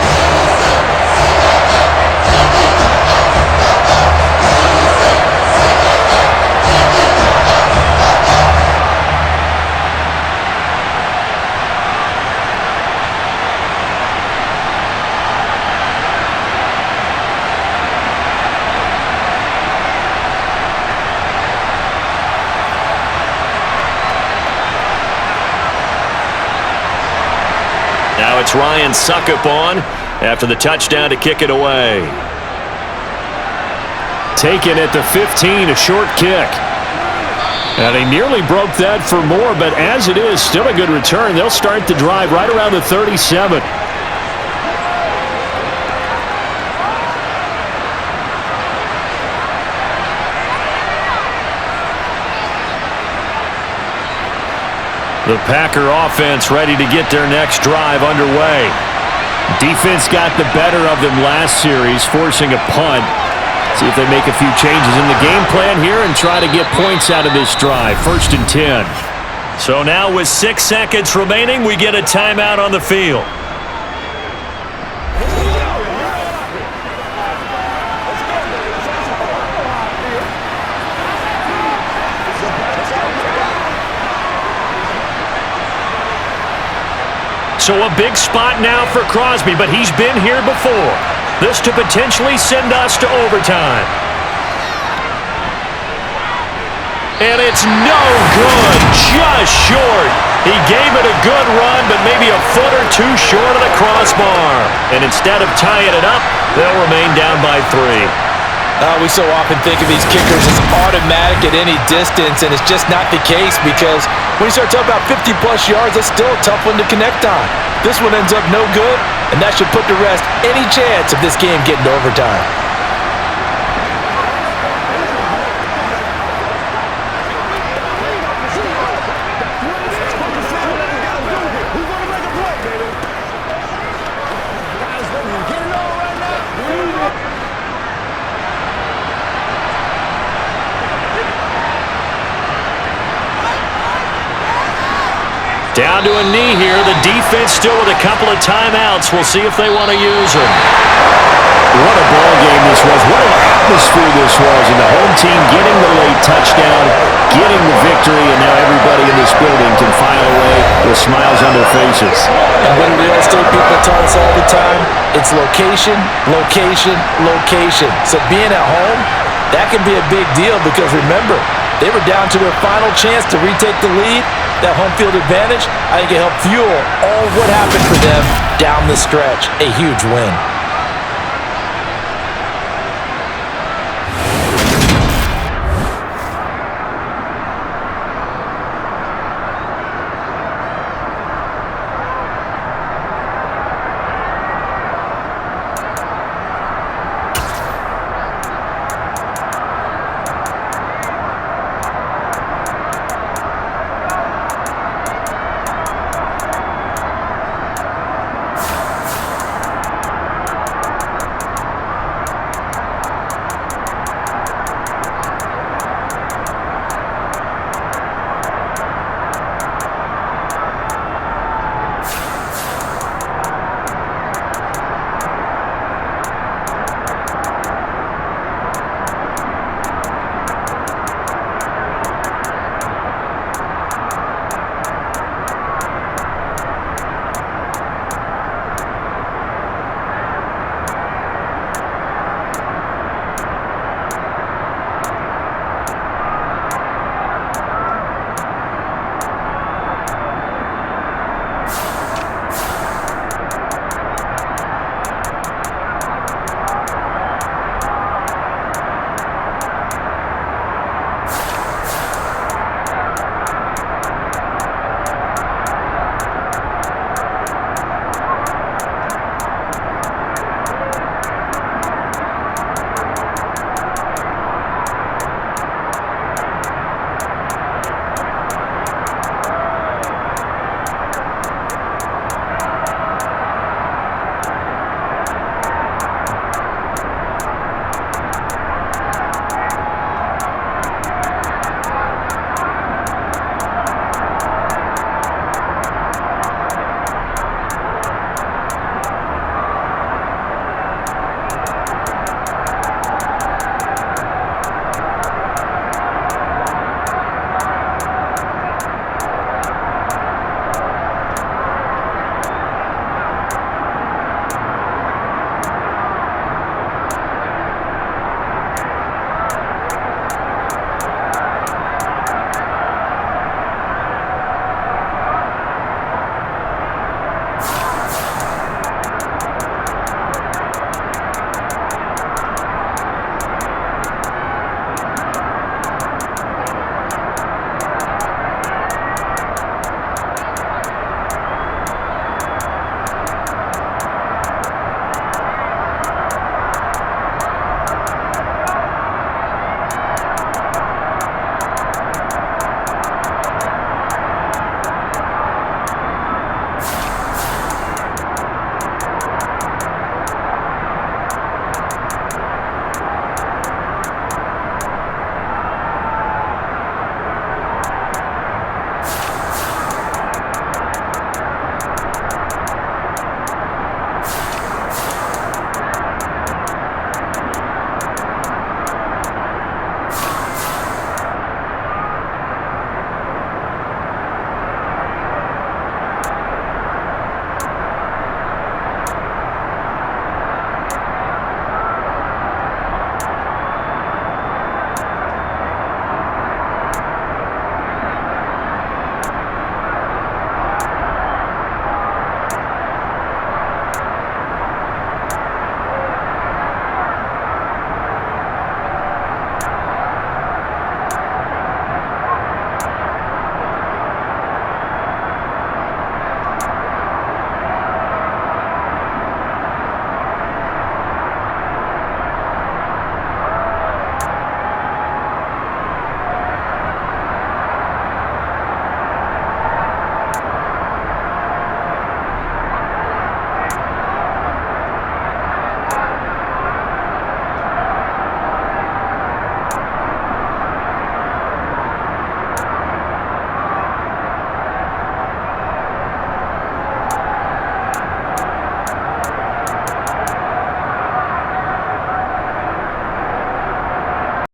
Now it's Ryan Suckup on after the touchdown to kick it away. Taken at the 15, a short kick. And he nearly broke that for more, but as it is, still a good return. They'll start the drive right around the 37. The Packer offense ready to get their next drive underway. Defense got the better of them last series, forcing a punt. See if they make a few changes in the game plan here and try to get points out of this drive. 1st and 10. So now with 6 seconds remaining, we get a timeout on the field. So a big spot now for Crosby, but he's been here before. This to potentially send us to overtime. And it's no good, just short. He gave it a good run, but maybe a foot or two short of the crossbar. And instead of tying it up, they'll remain down by 3. We so often think of these kickers as automatic at any distance, and it's just not the case, because when you start talking about 50-plus yards, that's still a tough one to connect on. This one ends up no good, and that should put to rest any chance of this game getting to overtime. Down to a knee here. The defense still with a couple of timeouts. We'll see if they want to use them. What a ball game this was. What an atmosphere this was. And the home team getting the late touchdown, getting the victory, and now everybody in this building can file away with smiles on their faces. And when real estate people tell us all the time, it's location, location, location. So being at home, that can be a big deal, because remember, they were down to their final chance to retake the lead, that home field advantage, I think it helped fuel all of what happened for them down the stretch. A huge win.